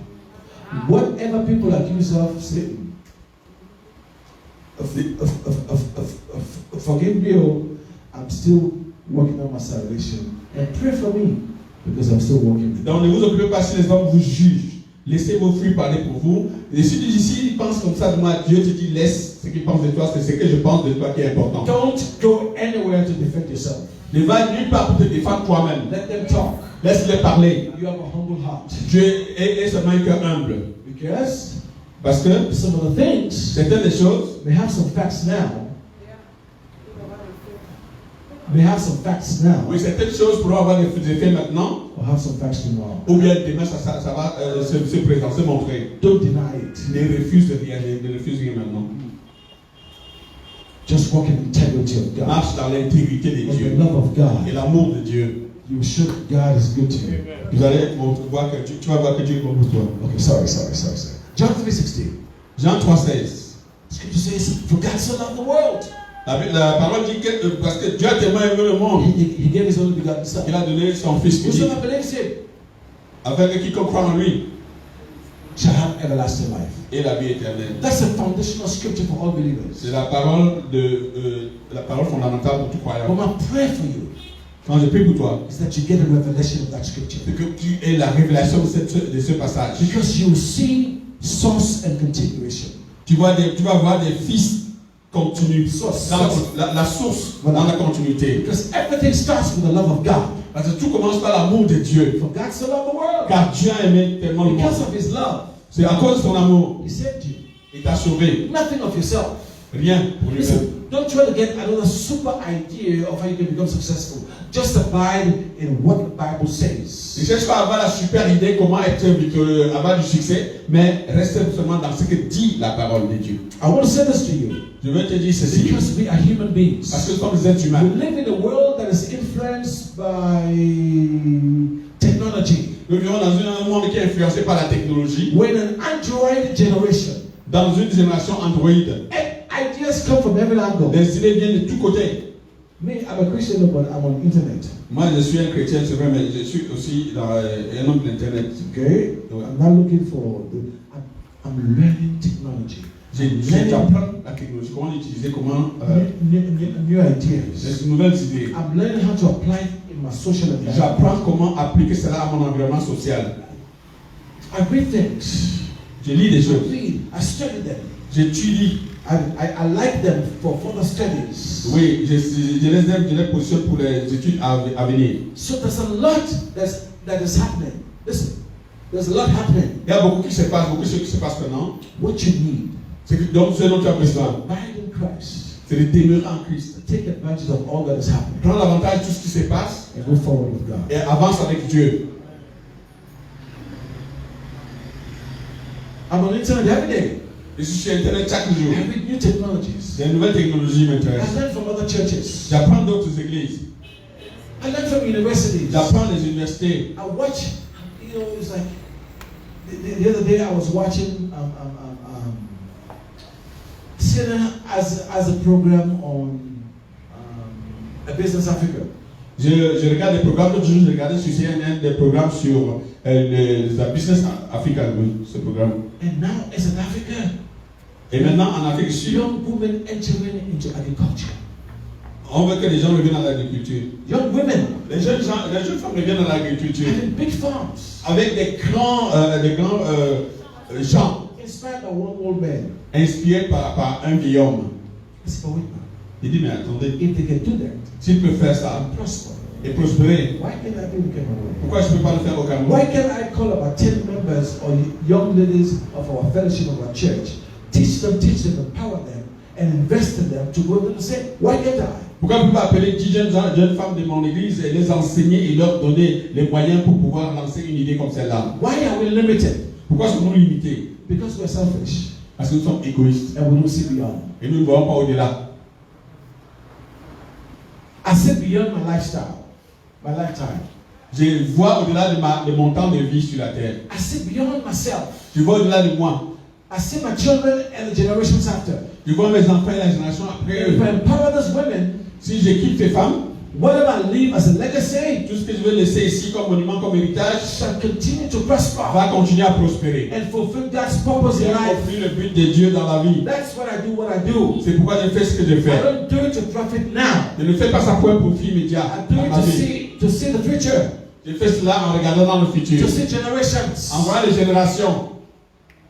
Speaker 3: Whatever people accuse of, say, forgive me, oh, I'm still working on my salvation. And pray for me, because I'm still working with
Speaker 2: Donc ne vous occupez pas si les hommes vous jugent. Laissez vos fruits parler pour vous. Et si tu dis, s'ils pensent comme ça de moi, Dieu te dit, laisse ce qu'ils pensent de toi, c'est ce que je pense de toi qui est important.
Speaker 3: Don't go anywhere to defend yourself.
Speaker 2: Ne va nulle part pour te défendre toi-même.
Speaker 3: Let them talk.
Speaker 2: Laisse-les parler.
Speaker 3: You have a humble heart.
Speaker 2: Dieu est seulement un cœur humble.
Speaker 3: Because
Speaker 2: Parce que
Speaker 3: some of the things
Speaker 2: certaines des choses,
Speaker 3: may have some facts now. May have some facts now.
Speaker 2: oui, certaines choses pourront avoir des effets maintenant,
Speaker 3: Or have some facts tomorrow.
Speaker 2: ou bien demain ça va se présenter, se montrer.
Speaker 3: Don't deny it.
Speaker 2: Ne refuse rien, ne refuse rien maintenant.
Speaker 3: Just walk in integrity of God.
Speaker 2: Marche dans l'intégrité de
Speaker 3: And the
Speaker 2: Dieu
Speaker 3: love of
Speaker 2: et
Speaker 3: God.
Speaker 2: l'amour de Dieu.
Speaker 3: You show God is good to you.
Speaker 2: Vous allez voir que tu vas voir que Dieu est bon pour toi.
Speaker 3: Okay, sorry. John 3:16.
Speaker 2: Jean 3,16.
Speaker 3: Scripture says, for God so loved the world.
Speaker 2: La parole dit que parce que Dieu a tellement aimé le monde,
Speaker 3: He gave his only begotten son.
Speaker 2: il a donné son Fils unique,
Speaker 3: Whosoever believes him
Speaker 2: afin que quiconque croit en lui
Speaker 3: shall have everlasting life.
Speaker 2: ait la vie éternelle.
Speaker 3: That's a foundational scripture for all believers.
Speaker 2: C'est la parole fondamentale pour tout
Speaker 3: But
Speaker 2: croyant.
Speaker 3: my prayer for you
Speaker 2: Quand je prie pour toi,
Speaker 3: is that you get a revelation of that scripture.
Speaker 2: c'est que tu aies la révélation de ce passage.
Speaker 3: Because you will see source and continuation.
Speaker 2: Tu vas voir des fils continus,
Speaker 3: Source.
Speaker 2: dans la source, dans la continuité.
Speaker 3: Because everything starts with the love of God.
Speaker 2: Parce que tout commence par l'amour de Dieu.
Speaker 3: For God so loved the world.
Speaker 2: Car Dieu a aimé tellement le monde.
Speaker 3: Because of his love,
Speaker 2: C'est à cause de son amour.
Speaker 3: he saved you.
Speaker 2: Il t'a sauvé.
Speaker 3: Nothing of yourself.
Speaker 2: Rien pour lui-même.
Speaker 3: Listen, don't try to get another super idea of how you can become successful. Just abide in what the Bible says.
Speaker 2: Ne cherche pas à avoir la super idée comment être victorieux, avoir du succès, mais reste seulement dans ce que dit la parole de Dieu.
Speaker 3: I want to say this to you.
Speaker 2: Je veux te dire ceci.
Speaker 3: Because we are human beings.
Speaker 2: Parce que nous sommes des êtres humains.
Speaker 3: We live in a world that is influenced by technology.
Speaker 2: Nous vivons dans un monde qui est influencé par la technologie.
Speaker 3: We're in an Android generation.
Speaker 2: Dans une génération Android.
Speaker 3: And ideas come from every angle.
Speaker 2: Les idées viennent de tous côtés.
Speaker 3: Me, I'm a Christian, but I'm on internet.
Speaker 2: Moi, je suis un chrétien, c'est vrai, mais je suis aussi dans un homme d'internet.
Speaker 3: Okay? I'm not looking for I'm learning technology.
Speaker 2: J'apprends la technologie, comment l'utiliser, comment
Speaker 3: New ideas.
Speaker 2: les nouvelles idées.
Speaker 3: I'm learning how to apply it in my social environment.
Speaker 2: J'apprends comment appliquer cela à mon environnement social.
Speaker 3: I read things.
Speaker 2: Je lis des
Speaker 3: I
Speaker 2: choses.
Speaker 3: read. I study them.
Speaker 2: J'étudie.
Speaker 3: I like them for further studies.
Speaker 2: Oui, je les positionne pour les études à venir.
Speaker 3: So there's a lot that is happening. Listen, there's a lot happening.
Speaker 2: Il y a beaucoup qui se passe, beaucoup de choses qui se passent maintenant.
Speaker 3: What you need,
Speaker 2: C'est ce dont tu as besoin.
Speaker 3: abide in Christ.
Speaker 2: C'est de demeurer en Christ.
Speaker 3: Take advantage of all that is happening
Speaker 2: Prends l'avantage de tout ce qui se passe
Speaker 3: and move forward with God.
Speaker 2: et avance avec Dieu.
Speaker 3: I'm on internet every day.
Speaker 2: Je suis sur Internet chaque jour.
Speaker 3: I read new technologies.
Speaker 2: Les nouvelles technologies
Speaker 3: I
Speaker 2: m'intéressent.
Speaker 3: learn from other churches.
Speaker 2: J'apprends d'autres églises.
Speaker 3: I learn from universities.
Speaker 2: J'apprends des universités.
Speaker 3: I watch, it's like the other day I was watching CNN as a program on a Business Africa.
Speaker 2: Je regarde des programmes, l'autre jour je regardais sur CNN des programmes sur la Business Africa, oui, ce programme.
Speaker 3: And now as in Africa,
Speaker 2: Et maintenant en Afrique du Sud,
Speaker 3: young women entering into agriculture.
Speaker 2: on veut que les gens reviennent à l'agriculture.
Speaker 3: Young women
Speaker 2: Les jeunes femmes reviennent à l'agriculture.
Speaker 3: having big farms.
Speaker 2: Avec des grands gens
Speaker 3: Inspired by one old man.
Speaker 2: inspirés par un vieil homme.
Speaker 3: It's for women.
Speaker 2: Il dit, mais attendez,
Speaker 3: If they can do that,
Speaker 2: s'il peut faire ça
Speaker 3: and prosper,
Speaker 2: et prospérer,
Speaker 3: why can't I do the Cameroon?
Speaker 2: pourquoi je ne peux pas le faire au Cameroun?
Speaker 3: Why can't I call about 10 members or young ladies of our fellowship of our church, teach them, empower them, and invest in them to go to the same? Why can't I?
Speaker 2: Pourquoi je ne peux pas appeler 10 jeunes femmes de mon église et les enseigner et leur donner les moyens pour pouvoir lancer une idée comme celle-là?
Speaker 3: Why are we limited?
Speaker 2: Pourquoi sommes-nous limités?
Speaker 3: Because we're selfish
Speaker 2: Parce que nous sommes égoïstes
Speaker 3: and we don't see beyond.
Speaker 2: et nous ne voyons pas au-delà.
Speaker 3: I see beyond my lifestyle, my lifetime.
Speaker 2: Je vois au-delà de mon temps de vie sur la terre.
Speaker 3: I see beyond myself.
Speaker 2: Je vois au-delà de moi.
Speaker 3: I see my children and the generations after.
Speaker 2: Je vois mes enfants et la génération après
Speaker 3: If I
Speaker 2: eux.
Speaker 3: empower those women,
Speaker 2: Si j'équipe ces femmes,
Speaker 3: whatever I leave as a legacy
Speaker 2: tout ce que je vais laisser ici comme monument, comme héritage,
Speaker 3: shall continue to prosper
Speaker 2: va continuer à prospérer.
Speaker 3: and fulfill God's purpose
Speaker 2: Et
Speaker 3: in life.
Speaker 2: accomplir le but de Dieu dans la vie.
Speaker 3: That's what I do.
Speaker 2: C'est pourquoi je fais ce que je
Speaker 3: I
Speaker 2: fais.
Speaker 3: don't do it to profit now.
Speaker 2: Je ne fais pas ça pour un profit immédiat
Speaker 3: I do
Speaker 2: dans
Speaker 3: it
Speaker 2: ma vie.
Speaker 3: to see the future,
Speaker 2: Je fais cela en regardant dans le futur.
Speaker 3: to see generations.
Speaker 2: En voyant les générations.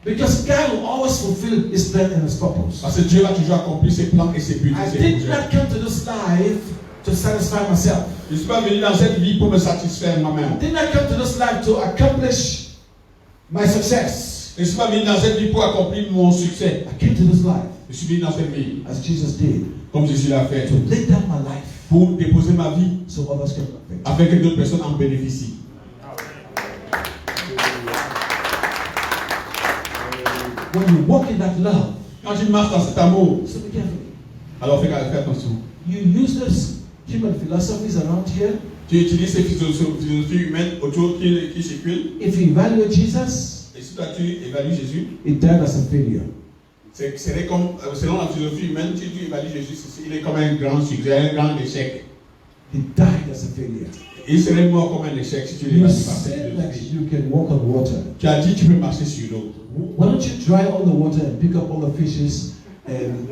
Speaker 3: Because God will always fulfill His plan and His purpose.
Speaker 2: Parce que Dieu va toujours accomplir ses plans et ses buts.
Speaker 3: I
Speaker 2: Et ses
Speaker 3: did
Speaker 2: projets.
Speaker 3: not come to this life to satisfy myself.
Speaker 2: Je ne suis pas venu dans cette vie pour me satisfaire moi-même.
Speaker 3: I did not come to this life to accomplish my success.
Speaker 2: Je ne suis pas venu dans cette vie pour accomplir mon succès.
Speaker 3: I came to this life,
Speaker 2: Je suis venu dans cette vie,
Speaker 3: as Jesus did,
Speaker 2: comme Jésus l'a fait,
Speaker 3: to lay down my life
Speaker 2: pour déposer ma vie
Speaker 3: so others can benefit.
Speaker 2: afin que d'autres personnes en bénéficient.
Speaker 3: When you walk in that love,
Speaker 2: Quand tu marches dans cet amour,
Speaker 3: so be careful.
Speaker 2: alors fais attention.
Speaker 3: You use those human philosophies around here.
Speaker 2: Tu utilises ces philosophies humaines autour qui circulent.
Speaker 3: If you evaluate Jesus,
Speaker 2: Et si toi tu évalues Jésus,
Speaker 3: he died as a failure.
Speaker 2: serait comme, selon la philosophie humaine, si tu évalues Jésus, il est comme un grand succès, un grand échec.
Speaker 3: He died as a failure.
Speaker 2: Il serait mort comme un échec si tu
Speaker 3: You
Speaker 2: l'évalues par cette
Speaker 3: said that
Speaker 2: philosophie.
Speaker 3: you can walk on water.
Speaker 2: Tu as dit que tu peux marcher sur l'eau.
Speaker 3: Why don't you dry all the water and pick up all the fishes and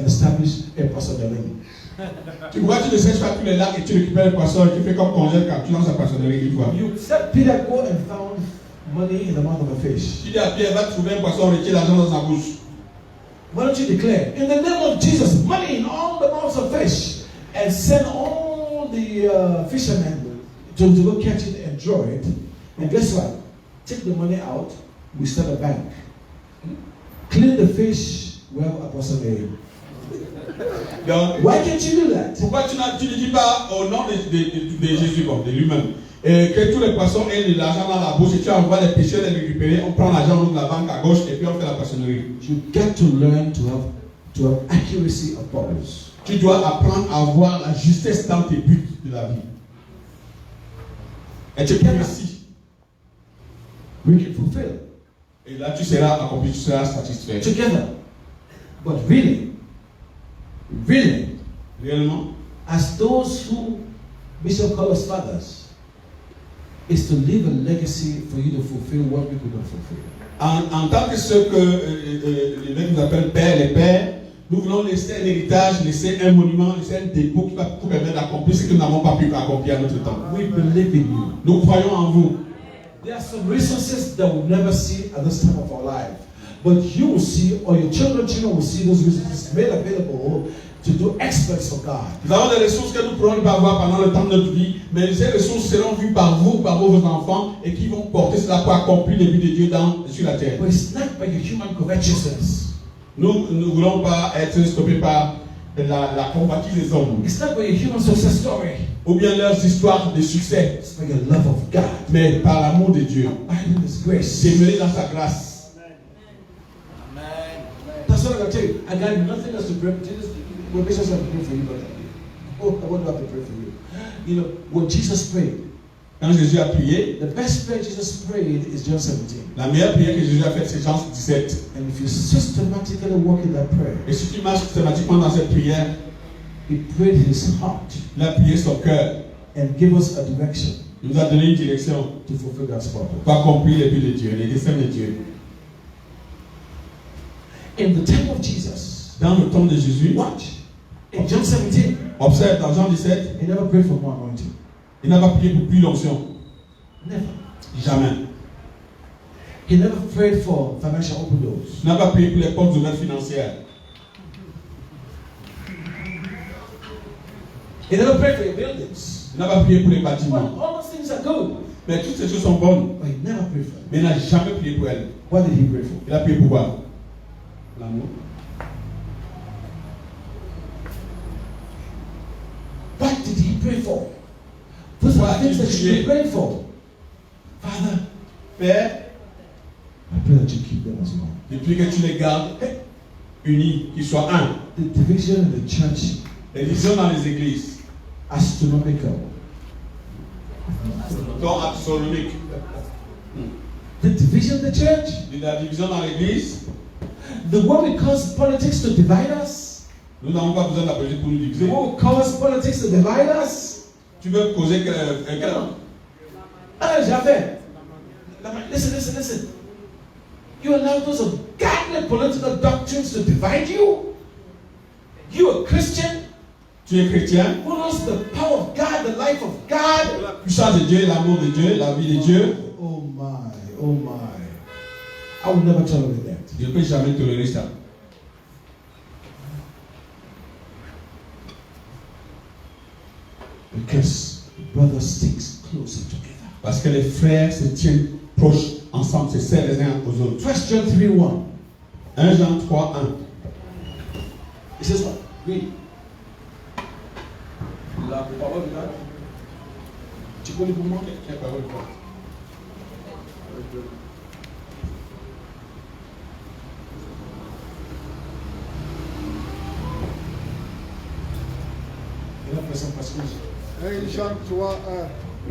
Speaker 3: establish a poissonnerie?
Speaker 2: Tu vois, tu ne sèches pas tous les lacs et tu récupères les poissons et tu fais comme congèle quand tu lances la poissonnerie une fois.
Speaker 3: You said Peter go and found money in the mouth of a fish.
Speaker 2: Tu dis à Pierre, va trouver un poisson, retire l'argent dans sa bouche.
Speaker 3: Why don't you declare, in the name of Jesus, money in all the mouths of fish, and send all the fishermen to go catch it and draw it. And guess what? Take the money out, we start a bank. Clean the fish, we have a poissonnerie.
Speaker 2: Donc,
Speaker 3: Why can't you do that?
Speaker 2: pourquoi tu ne dis pas au nom de Jésus, comme de lui-même, que tous les poissons aient de l'argent dans la bouche et tu envoies les pêcheurs les récupérer, on prend l'argent, on ouvre la banque à gauche et puis on fait la poissonnerie.
Speaker 3: You get to learn to have accuracy of purpose.
Speaker 2: Tu dois apprendre à avoir la justesse dans tes buts de la vie. Et tu es précis.
Speaker 3: We can fulfill
Speaker 2: Et là, tu seras accompli, tu seras satisfait.
Speaker 3: together. But really,
Speaker 2: réellement,
Speaker 3: as those who Bishop called us fathers, is to leave a legacy for you to fulfill what we could not fulfill.
Speaker 2: en tant que ceux que les mecs nous appellent pères, les pères, nous voulons laisser un héritage, laisser un monument, laisser un dépôt qui va nous permettre d'accomplir ce que nous n'avons pas pu accomplir à notre temps.
Speaker 3: We believe in you.
Speaker 2: Nous croyons en vous.
Speaker 3: There are some resources that we'll never see at this time of our life. But you will see, or your children will see those resources made available to do exploits for God.
Speaker 2: Nous avons des ressources que nous pourrons pas avoir pendant le temps de notre vie, mais ces ressources seront vues par vous, par vos enfants, et qui vont porter cela pour accomplir les buts de Dieu sur la terre.
Speaker 3: But it's not by your human covetousness.
Speaker 2: Nous ne voulons pas être stoppés par la convoitise des hommes,
Speaker 3: It's not by your human success story.
Speaker 2: ou bien leurs histoires de succès,
Speaker 3: It's by your love of God.
Speaker 2: mais par l'amour de Dieu.
Speaker 3: Abiding in His grace.
Speaker 2: Demeurer dans sa grâce.
Speaker 3: That's what I'm going to tell you. I got nothing else to pray for. Jesus, well, Bishop said to pray for you, but I won't have to pray for you. You know, when Jesus prayed,
Speaker 2: Quand Jésus a prié,
Speaker 3: the best prayer Jesus prayed is John 17.
Speaker 2: la meilleure prière que Jésus a faite, c'est Jean 17.
Speaker 3: And if you systematically walk in that prayer,
Speaker 2: Et si tu marches systématiquement dans cette prière,
Speaker 3: He prayed His heart
Speaker 2: il a prié son cœur.
Speaker 3: and give us a direction
Speaker 2: Il nous a donné une direction
Speaker 3: to fulfill God's purpose.
Speaker 2: pour accomplir les buts de Dieu, les desseins de Dieu.
Speaker 3: In the time of Jesus,
Speaker 2: Dans le temps de Jésus,
Speaker 3: watch. In John 17,
Speaker 2: observe dans Jean 17,
Speaker 3: He never prayed for more anointing.
Speaker 2: il n'a pas prié pour plus l'onction.
Speaker 3: Never.
Speaker 2: Jamais.
Speaker 3: He never prayed for financial open doors.
Speaker 2: Il n'a pas prié pour les portes ouvertes financières.
Speaker 3: He never prayed for your buildings.
Speaker 2: Il n'a pas prié pour les
Speaker 3: Well,
Speaker 2: bâtiments.
Speaker 3: all those things are good,
Speaker 2: Mais toutes ces choses sont bonnes.
Speaker 3: but He never prayed for them.
Speaker 2: Mais il n'a jamais prié pour elles.
Speaker 3: What did He pray for?
Speaker 2: Il a prié pour quoi? L'amour.
Speaker 3: What did He pray for? Those are the things that you should be praying for. Father,
Speaker 2: Père,
Speaker 3: I pray that you keep them as one.
Speaker 2: je prie que tu les gardes unis, qu'ils soient un.
Speaker 3: The division in the church,
Speaker 2: Les divisions dans les églises
Speaker 3: astronomical.
Speaker 2: sont astronomiques.
Speaker 3: The division in the church,
Speaker 2: La division dans l'église,
Speaker 3: the way we cause politics to divide us,
Speaker 2: nous n'avons pas besoin de la politique pour nous
Speaker 3: the
Speaker 2: diviser.
Speaker 3: way we cause politics to divide us.
Speaker 2: Tu veux causer que
Speaker 3: Ah, jamais. Listen. You allow those ungodly political doctrines to divide you? You a Christian
Speaker 2: tu es chrétien,
Speaker 3: who knows the power of God, the life of God?
Speaker 2: la puissance de Dieu, l'amour de Dieu, la vie de Dieu.
Speaker 3: Oh my. I will never tolerate that.
Speaker 2: Je ne peux jamais tolérer ça.
Speaker 3: Because brothers stick closer together.
Speaker 2: Parce que les frères se tiennent proches ensemble, se serrent les uns aux autres.
Speaker 3: 1 John 3:1.
Speaker 2: 1 Jean 3, 1.
Speaker 3: It says what? Read. La parole de God. Tu connais pour moi?
Speaker 2: Quelle parole de Dieu?
Speaker 3: Et la personne parce que
Speaker 4: 1 Jean 3, 1.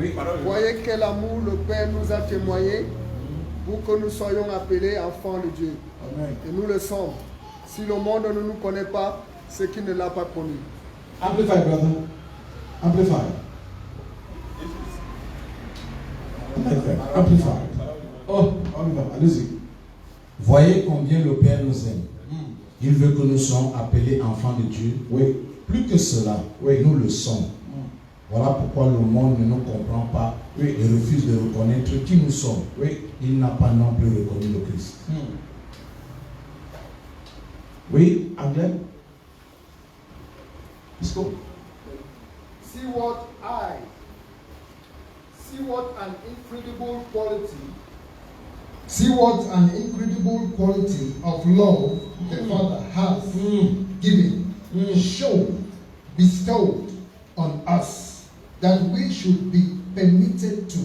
Speaker 2: Oui, parole de Dieu.
Speaker 4: Voyez quel amour le Père nous a témoigné pour que nous soyons appelés enfants de Dieu.
Speaker 3: Amen.
Speaker 4: Et nous le sommes. Si le monde ne nous connaît pas, c'est qu'il ne l'a pas connu.
Speaker 3: Amplify, brother. Amplify. Amplify. Oh, allez-y.
Speaker 5: Voyez combien le Père nous aime. Il veut que nous soyons appelés enfants de Dieu.
Speaker 3: Oui.
Speaker 5: Plus que cela, nous le sommes. Voilà pourquoi le monde ne nous comprend pas et refuse de reconnaître qui nous sommes. Il n'a pas non plus reconnu le Christ.
Speaker 3: Oui, anglais. Let's go.
Speaker 4: See what an incredible quality of love the Father has given, shown, bestowed on us, that we should be permitted to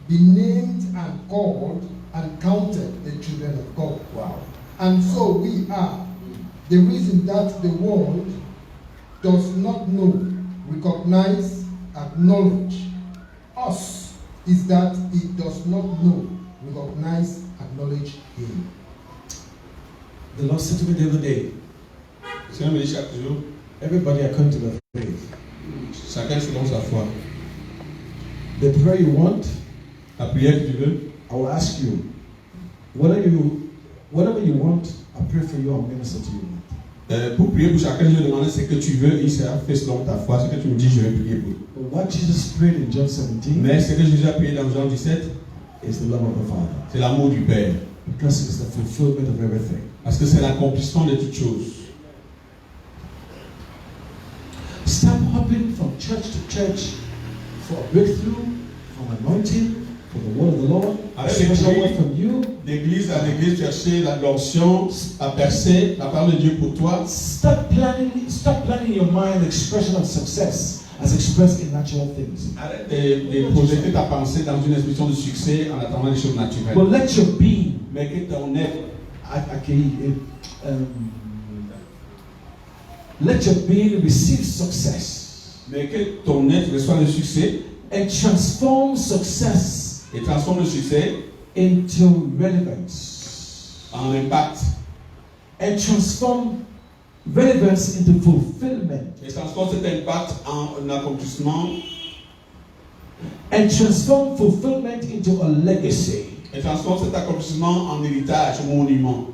Speaker 4: be named and called and counted the children of God.
Speaker 3: Wow.
Speaker 4: And so we are. The reason that the world does not know, recognize, acknowledge us is that it does not know, recognize, acknowledge Him.
Speaker 3: The Lord said to me the other day,
Speaker 2: Le Seigneur me dit chaque jour,
Speaker 3: Everybody according to their faith.
Speaker 2: Chacun selon sa foi.
Speaker 3: The prayer you want,
Speaker 2: La prière que tu veux,
Speaker 3: I will ask you, whatever you want, I pray for you, I'll minister to you.
Speaker 2: pour prier pour chacun, je vais demander ce que tu veux, il sera fait selon ta foi. Ce que tu me dis, je vais prier pour.
Speaker 3: But what Jesus prayed in John 17
Speaker 2: Mais ce que Jésus a prié dans Jean 17,
Speaker 3: is the love of the Father.
Speaker 2: c'est l'amour du Père.
Speaker 3: Because it's the fulfillment of everything.
Speaker 2: Parce que c'est l'accomplissement de toutes choses.
Speaker 3: Stop hopping from church to church for a breakthrough, from anointing, for the word of the Lord, a special word from you.
Speaker 2: D'église à l'église, chercher l'onction, à percer la parole de Dieu pour toi.
Speaker 3: Stop planning in your mind the expression of success as expressed in natural things.
Speaker 2: Arrête de projeter ta pensée dans une expression de succès en attendant les choses naturelles.
Speaker 3: But let your being
Speaker 2: Mais que ton être,
Speaker 3: let your being receive success
Speaker 2: mais que ton être reçoit le succès
Speaker 3: and transform success
Speaker 2: et transforme le succès
Speaker 3: into relevance
Speaker 2: en impact
Speaker 3: and transform relevance into fulfillment
Speaker 2: et transforme cet impact en un accomplissement
Speaker 3: and transform fulfillment into a legacy.
Speaker 2: et transforme cet accomplissement en héritage, en monument.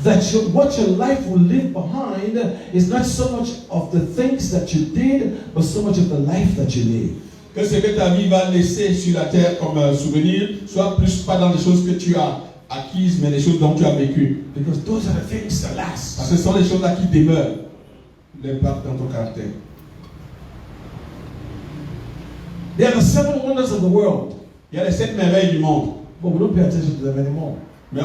Speaker 3: That what your life will leave behind is not so much of the things that you did, but so much of the life that you live.
Speaker 2: Que ce que ta vie va laisser sur la terre comme souvenir soit plus pas dans les choses que tu as acquises, mais les choses dont tu as vécu.
Speaker 3: Because those are the things that last.
Speaker 2: Parce que ce sont les choses-là qui demeurent, l'impact dans ton caractère.
Speaker 3: They are the 7 wonders of the world.
Speaker 2: Il y a les 7 merveilles du monde,
Speaker 3: But we don't pay attention to them anymore.
Speaker 2: mais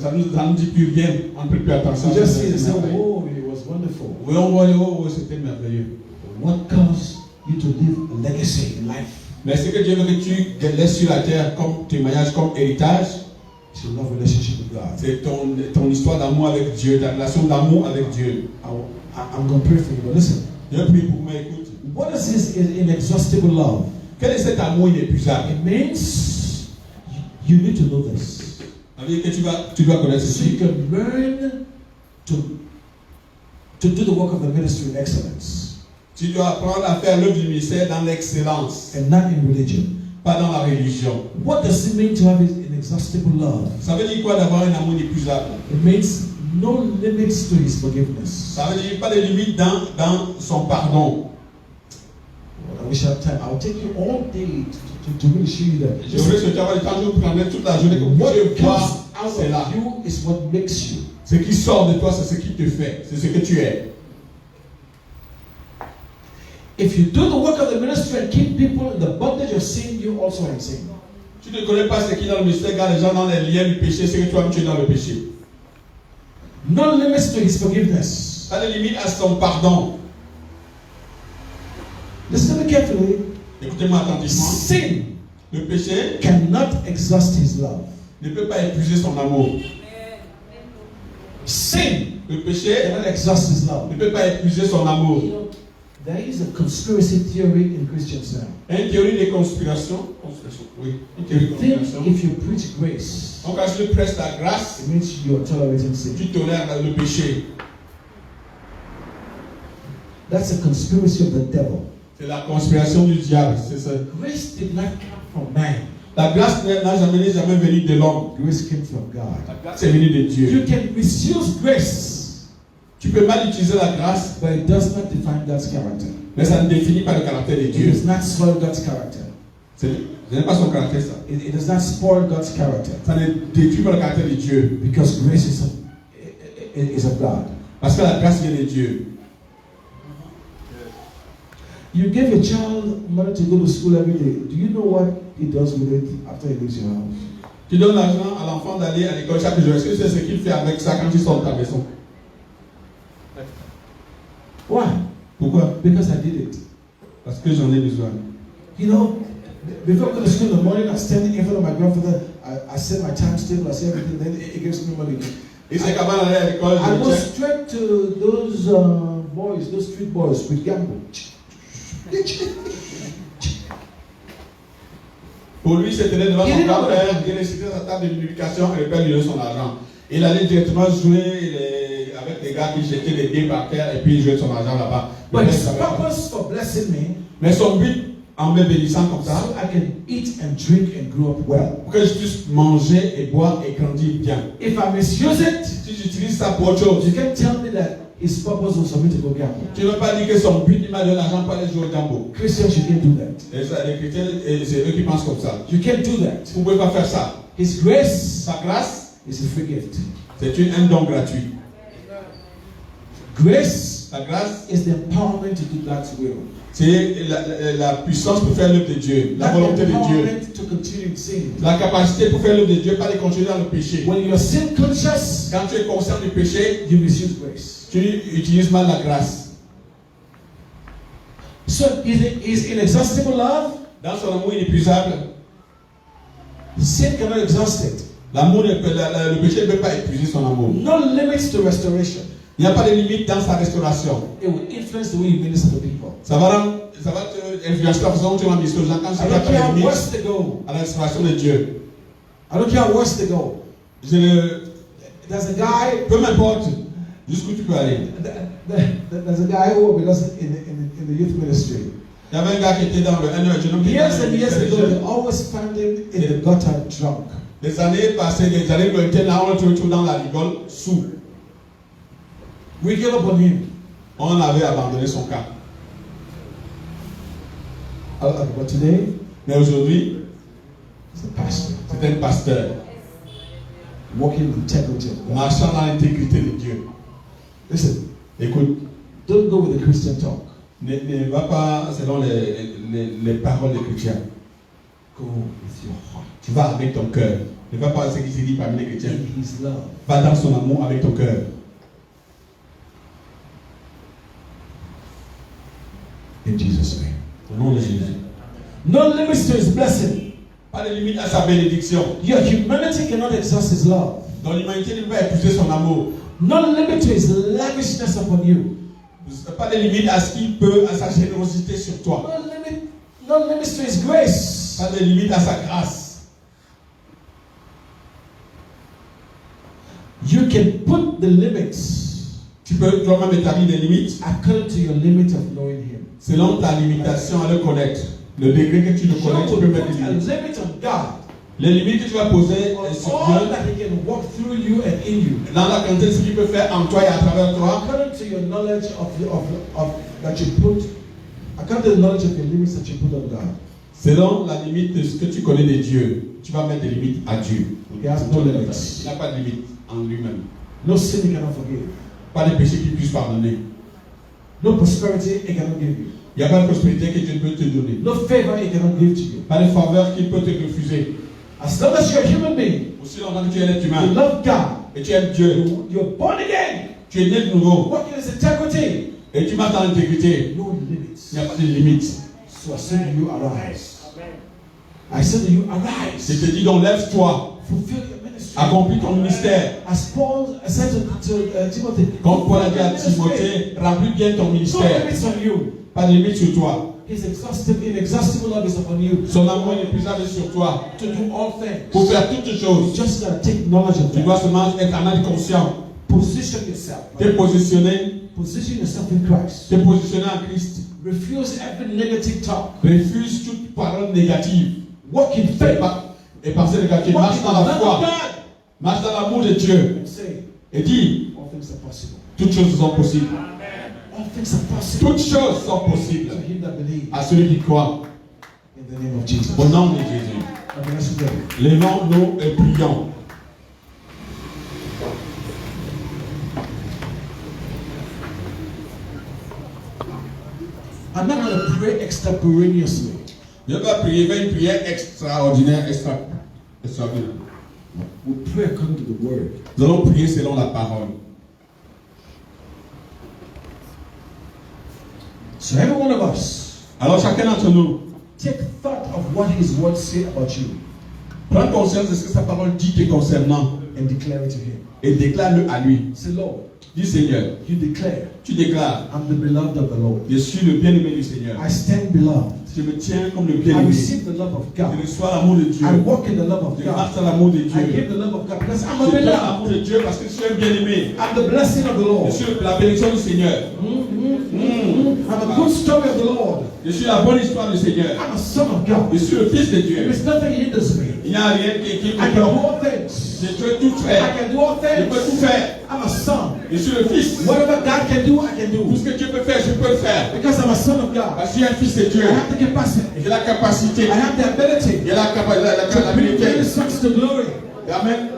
Speaker 2: ça nous dit plus rien, on ne peut plus attention.
Speaker 3: We just see it and say,
Speaker 2: merveilles.
Speaker 3: oh, it was wonderful.
Speaker 2: Oui, on voit, oh, c'était merveilleux.
Speaker 3: What caused you to live a legacy in life?
Speaker 2: Mais ce que Dieu veut que tu laisses sur la terre comme témoignage, comme héritage,
Speaker 3: It's your love relationship with God.
Speaker 2: c'est ton histoire d'amour avec Dieu, ta relation d'amour avec Dieu.
Speaker 3: I'm going to pray for you, but listen.
Speaker 2: Je prie pour moi, écoute.
Speaker 3: What is this inexhaustible love?
Speaker 2: Quel est cet amour inépuisable?
Speaker 3: It means you need to know this.
Speaker 2: Ça veut dire que tu dois connaître
Speaker 3: So you
Speaker 2: ceci.
Speaker 3: can learn to do the work of the ministry in excellence
Speaker 2: Tu dois apprendre à faire l'œuvre du ministère dans l'excellence,
Speaker 3: and not in religion.
Speaker 2: pas dans la religion.
Speaker 3: What does it mean to have an inexhaustible love?
Speaker 2: Ça veut dire quoi d'avoir un amour inépuisable?
Speaker 3: It means no limits to his forgiveness.
Speaker 2: Ça veut dire pas de limite dans son pardon.
Speaker 3: I wish I had time. I'll take you all day to really show you that.
Speaker 2: Je voudrais que tu aies le temps de prendre toute la journée pour
Speaker 3: What
Speaker 2: que tu
Speaker 3: comes
Speaker 2: vois
Speaker 3: out
Speaker 2: cela.
Speaker 3: of you is what makes you.
Speaker 2: Ce qui sort de toi, c'est ce qui te fait, c'est ce que tu es.
Speaker 3: If you do the work of the ministry and keep people in the bondage of sin, you also are in sin.
Speaker 2: Tu ne connais pas ce qui est dans le ministère, garde les gens dans les liens du péché, c'est que toi-même tu es dans le péché.
Speaker 3: No limits to his forgiveness.
Speaker 2: Pas de limite à son pardon.
Speaker 3: Listen to me carefully.
Speaker 2: Écoutez-moi attentivement.
Speaker 3: Sin
Speaker 2: Le péché
Speaker 3: cannot exhaust his love.
Speaker 2: ne peut pas épuiser son amour.
Speaker 3: Sin
Speaker 2: Le péché
Speaker 3: cannot exhaust his love.
Speaker 2: ne peut pas épuiser son amour.
Speaker 3: You know, there is a conspiracy theory in Christians now.
Speaker 2: Une théorie des conspirations. Oui, une théorie des
Speaker 3: Think
Speaker 2: conspirations.
Speaker 3: if you preach grace,
Speaker 2: Donc, quand tu prêches la grâce,
Speaker 3: it means you are tolerating sin.
Speaker 2: tu tolères le péché.
Speaker 3: That's a conspiracy of the devil.
Speaker 2: C'est la conspiration du diable. C'est ça.
Speaker 3: Grace did not come from man.
Speaker 2: La grâce n'est jamais venue de l'homme.
Speaker 3: Grace came from God.
Speaker 2: La grâce est venue de Dieu.
Speaker 3: You can misuse grace,
Speaker 2: Tu peux mal utiliser la grâce,
Speaker 3: but it does not define God's character.
Speaker 2: mais ça ne définit pas le caractère de
Speaker 3: It
Speaker 2: Dieu.
Speaker 3: does not spoil God's character.
Speaker 2: Ce n'est pas son caractère, ça.
Speaker 3: It does not spoil God's character.
Speaker 2: Ça ne détruit pas le caractère de Dieu.
Speaker 3: Because grace is of God.
Speaker 2: Parce que la grâce vient de Dieu.
Speaker 3: You give a child money to go to school every day. Do you know what he does with it after he leaves your house?
Speaker 2: Tu donnes l'argent à l'enfant d'aller à l'école chaque jour. Est-ce que c'est ce qu'il fait avec ça quand il sort de ta maison?
Speaker 3: Why?
Speaker 2: Pourquoi?
Speaker 3: Because I did it.
Speaker 2: Parce que j'en ai besoin.
Speaker 3: You know, before I go to school in the morning, I stand in front of my grandfather. I set my times table. I say everything. Then he gives me money.
Speaker 2: Et c'est qu'avant d'aller à l'école,
Speaker 3: I
Speaker 2: je
Speaker 3: go
Speaker 2: check.
Speaker 3: straight to those boys, those street boys with gamble.
Speaker 2: Pour lui, c'était devant
Speaker 3: Il
Speaker 2: son
Speaker 3: est
Speaker 2: grand-père, il restait à sa table de multiplication et le père lui donnait son argent. Il allait directement jouer avec des gars qui jetaient des dés par terre et puis ils jouaient son argent là-bas.
Speaker 3: But his purpose for blessing me,
Speaker 2: Mais son but en me bénissant comme ça,
Speaker 3: so I can eat and drink and grow up well.
Speaker 2: pour que je puisse manger et boire et grandir bien.
Speaker 3: If I misuse it,
Speaker 2: Si j'utilise ça pour autre chose,
Speaker 3: you can't tell me that his purpose was for me to go gamble.
Speaker 2: tu ne peux pas dire que son but, il m'a donné l'argent pour aller jouer au gambo.
Speaker 3: Christians, you can't do that.
Speaker 2: Et ça, les chrétiens, c'est eux qui pensent comme ça.
Speaker 3: You can't do that.
Speaker 2: Vous ne pouvez pas faire ça.
Speaker 3: His grace
Speaker 2: Sa grâce,
Speaker 3: is a free gift.
Speaker 2: c'est un don gratuit.
Speaker 3: Grace
Speaker 2: Sa grâce,
Speaker 3: is the empowerment to do God's will.
Speaker 2: c'est la puissance pour faire l'œuvre de Dieu, la
Speaker 3: Not
Speaker 2: volonté
Speaker 3: the
Speaker 2: de Dieu.
Speaker 3: empowerment to continue in sin.
Speaker 2: La capacité pour faire l'œuvre de Dieu, pas de continuer dans le péché.
Speaker 3: When you're sin conscious,
Speaker 2: Quand tu es conscient du péché,
Speaker 3: you misuse grace.
Speaker 2: tu utilises mal la grâce.
Speaker 3: So is inexhaustible love.
Speaker 2: Dans son amour inépuisable,
Speaker 3: Sin cannot exhaust it.
Speaker 2: le péché ne peut pas épuiser son amour.
Speaker 3: No limits to restoration.
Speaker 2: Il n'y a pas de limite dans sa restauration.
Speaker 3: It will influence the way you minister to people.
Speaker 2: Ça va te influencer la façon dont tu vas ministrer aux gens quand tu
Speaker 3: I
Speaker 2: n'as
Speaker 3: don't
Speaker 2: pas
Speaker 3: care
Speaker 2: de
Speaker 3: how
Speaker 2: limite
Speaker 3: worse they go.
Speaker 2: à la restauration de Dieu.
Speaker 3: I don't care how worse they go. There's a guy.
Speaker 2: Peu m'importe jusqu'où tu peux aller.
Speaker 3: There's a guy who will be in the youth ministry.
Speaker 2: Il y avait un gars qui était dans un jeune homme qui était
Speaker 3: Years
Speaker 2: dans
Speaker 3: and
Speaker 2: le
Speaker 3: years
Speaker 2: ministère des
Speaker 3: ago,
Speaker 2: jeunes.
Speaker 3: they always found him in the gutter drunk.
Speaker 2: Des années passées, des années lointaines, là, on le trouve dans la rigole, sous.
Speaker 3: We gave up on him.
Speaker 2: On avait abandonné son cas.
Speaker 3: But today,
Speaker 2: Mais aujourd'hui,
Speaker 3: he's a pastor,
Speaker 2: c'est un pasteur,
Speaker 3: walking in integrity of God.
Speaker 2: marchant dans l'intégrité de Dieu.
Speaker 3: Listen,
Speaker 2: Écoute,
Speaker 3: don't go with the Christian talk.
Speaker 2: ne va pas selon les paroles des chrétiens.
Speaker 3: Go with your heart.
Speaker 2: Tu vas avec ton cœur. Ne va pas ce qui se dit parmi les chrétiens.
Speaker 3: In his love.
Speaker 2: Va dans son amour avec ton cœur.
Speaker 3: In Jesus' name.
Speaker 2: Au nom de Jésus.
Speaker 3: No limits to his blessing.
Speaker 2: Pas de limite à sa bénédiction.
Speaker 3: Your humanity cannot exhaust his love.
Speaker 2: Donc l'humanité ne peut pas épuiser son amour.
Speaker 3: No limit to his lavishness upon you.
Speaker 2: Pas de limite à ce qu'il peut, à sa générosité sur toi.
Speaker 3: No limits to his grace.
Speaker 2: Pas de limite à sa grâce.
Speaker 3: You can put the limits
Speaker 2: Tu peux toi-même établir des limites
Speaker 3: according to your limit of knowing him.
Speaker 2: selon ta limitation à le connaître. Le degré que tu le connais, tu
Speaker 3: You
Speaker 2: peux
Speaker 3: will
Speaker 2: mettre
Speaker 3: put
Speaker 2: des
Speaker 3: a
Speaker 2: limites.
Speaker 3: limit on God.
Speaker 2: Les limites que tu vas poser sur
Speaker 3: On all
Speaker 2: Dieu,
Speaker 3: that he can walk through you and in you.
Speaker 2: dans la quantité de ce qu'il peut faire en toi et à travers toi,
Speaker 3: According to your knowledge that you put, according to the knowledge of the limits that you put on God.
Speaker 2: selon la limite de ce que tu connais de Dieu, tu vas mettre des limites à Dieu.
Speaker 3: He has no limits.
Speaker 2: Il n'a pas de limite en lui-même.
Speaker 3: No sin he cannot forgive.
Speaker 2: Pas de péché qu'il puisse pardonner.
Speaker 3: No prosperity he cannot give you.
Speaker 2: Il n'y a pas de prospérité que Dieu ne peut te donner.
Speaker 3: No favor he cannot give to you.
Speaker 2: Pas de faveur qu'il peut te refuser.
Speaker 3: As long as you're a human being,
Speaker 2: Aussi longtemps que tu es un être
Speaker 3: you
Speaker 2: humain
Speaker 3: love God,
Speaker 2: et tu aimes Dieu,
Speaker 3: you're born again,
Speaker 2: tu es né de nouveau
Speaker 3: walking in his integrity,
Speaker 2: et tu marches dans l'intégrité,
Speaker 3: no
Speaker 2: il
Speaker 3: limits.
Speaker 2: n'y a pas de limite.
Speaker 3: So I say to you, arise. I say to you, arise.
Speaker 2: Je te dis donc, lève-toi,
Speaker 3: Fulfill your ministry.
Speaker 2: accomplis ton ministère.
Speaker 3: As Paul said to Timothy,
Speaker 2: Comme Paul a dit à Timothée, remplis bien ton
Speaker 3: no
Speaker 2: ministère.
Speaker 3: limits on you.
Speaker 2: Pas de limite sur toi.
Speaker 3: His inexhaustible love is upon you
Speaker 2: Son amour inépuisable est sur toi.
Speaker 3: to do all things.
Speaker 2: Pour faire toutes
Speaker 3: You
Speaker 2: choses,
Speaker 3: just gotta take knowledge of
Speaker 2: tu
Speaker 3: that.
Speaker 2: dois seulement être en être conscient.
Speaker 3: Position yourself.
Speaker 2: T'es positionné,
Speaker 3: Position yourself in Christ.
Speaker 2: t'es positionné en Christ.
Speaker 3: Refuse every negative talk.
Speaker 2: Refuse toute parole négative.
Speaker 3: Walk in faith.
Speaker 2: Et pensée négative.
Speaker 3: Walk
Speaker 2: Marche
Speaker 3: in
Speaker 2: dans
Speaker 3: the
Speaker 2: la
Speaker 3: love of
Speaker 2: foi.
Speaker 3: God.
Speaker 2: Marche dans l'amour de Dieu.
Speaker 3: And say,
Speaker 2: Et dis,
Speaker 3: all things are possible.
Speaker 2: toutes choses sont possibles.
Speaker 3: All things are possible.
Speaker 2: Toutes choses sont possibles
Speaker 3: To him that believes.
Speaker 2: à celui qui croit.
Speaker 3: In the name of Jesus.
Speaker 2: Au nom de Jésus.
Speaker 3: Okay, let's pray.
Speaker 2: Levons-nous et prions.
Speaker 3: I'm not going to pray extemporaneously.
Speaker 2: Je vais prier, faire une prière extraordinaire, extraordinaire.
Speaker 3: We pray according to the word.
Speaker 2: Nous allons prier selon la parole.
Speaker 3: So every one of us,
Speaker 2: Alors chacun d'entre nous,
Speaker 3: take thought of what his words say about you.
Speaker 2: prends conscience de ce que sa parole dit te concernant.
Speaker 3: and declare it to him.
Speaker 2: et déclare-le à lui.
Speaker 3: Say, Lord,
Speaker 2: Dis Seigneur,
Speaker 3: you declare,
Speaker 2: tu déclares,
Speaker 3: I'm the beloved of the Lord.
Speaker 2: je suis le bien-aimé du Seigneur.
Speaker 3: I stand beloved.
Speaker 2: Je me tiens comme le
Speaker 3: I
Speaker 2: bien-aimé.
Speaker 3: receive the love of
Speaker 2: Je
Speaker 3: God.
Speaker 2: reçois l'amour de Dieu.
Speaker 3: I walk in the love of
Speaker 2: Je
Speaker 3: God.
Speaker 2: marche dans l'amour de
Speaker 3: I
Speaker 2: Dieu.
Speaker 3: give the love of God because I'm
Speaker 2: Je
Speaker 3: a
Speaker 2: donne
Speaker 3: beloved.
Speaker 2: l'amour de Dieu parce que je suis un bien-aimé.
Speaker 3: I'm the blessing of the
Speaker 2: Je
Speaker 3: Lord.
Speaker 2: suis la bénédiction du Seigneur.
Speaker 3: I'm a good story of the Lord.
Speaker 2: Je suis la bonne histoire du Seigneur.
Speaker 3: I'm a son of God.
Speaker 2: Je suis le fils de Dieu.
Speaker 3: There's nothing hinders me.
Speaker 2: Il n'y a rien qui
Speaker 3: I can do all things.
Speaker 2: Je peux tout
Speaker 3: I
Speaker 2: faire.
Speaker 3: can do all
Speaker 2: Je peux tout
Speaker 3: things.
Speaker 2: faire.
Speaker 3: I'm a son.
Speaker 2: Je suis le fils.
Speaker 3: Whatever God can do, I can
Speaker 2: Tout
Speaker 3: do.
Speaker 2: ce que Dieu peut faire, je peux le faire.
Speaker 3: Because I'm a son of God.
Speaker 2: Parce que je suis un fils de Dieu.
Speaker 3: I have the capacity.
Speaker 2: J'ai la capacité.
Speaker 3: I have the ability
Speaker 2: J'ai la
Speaker 3: to bring many
Speaker 2: capacité.
Speaker 3: sons to glory.
Speaker 2: Amen.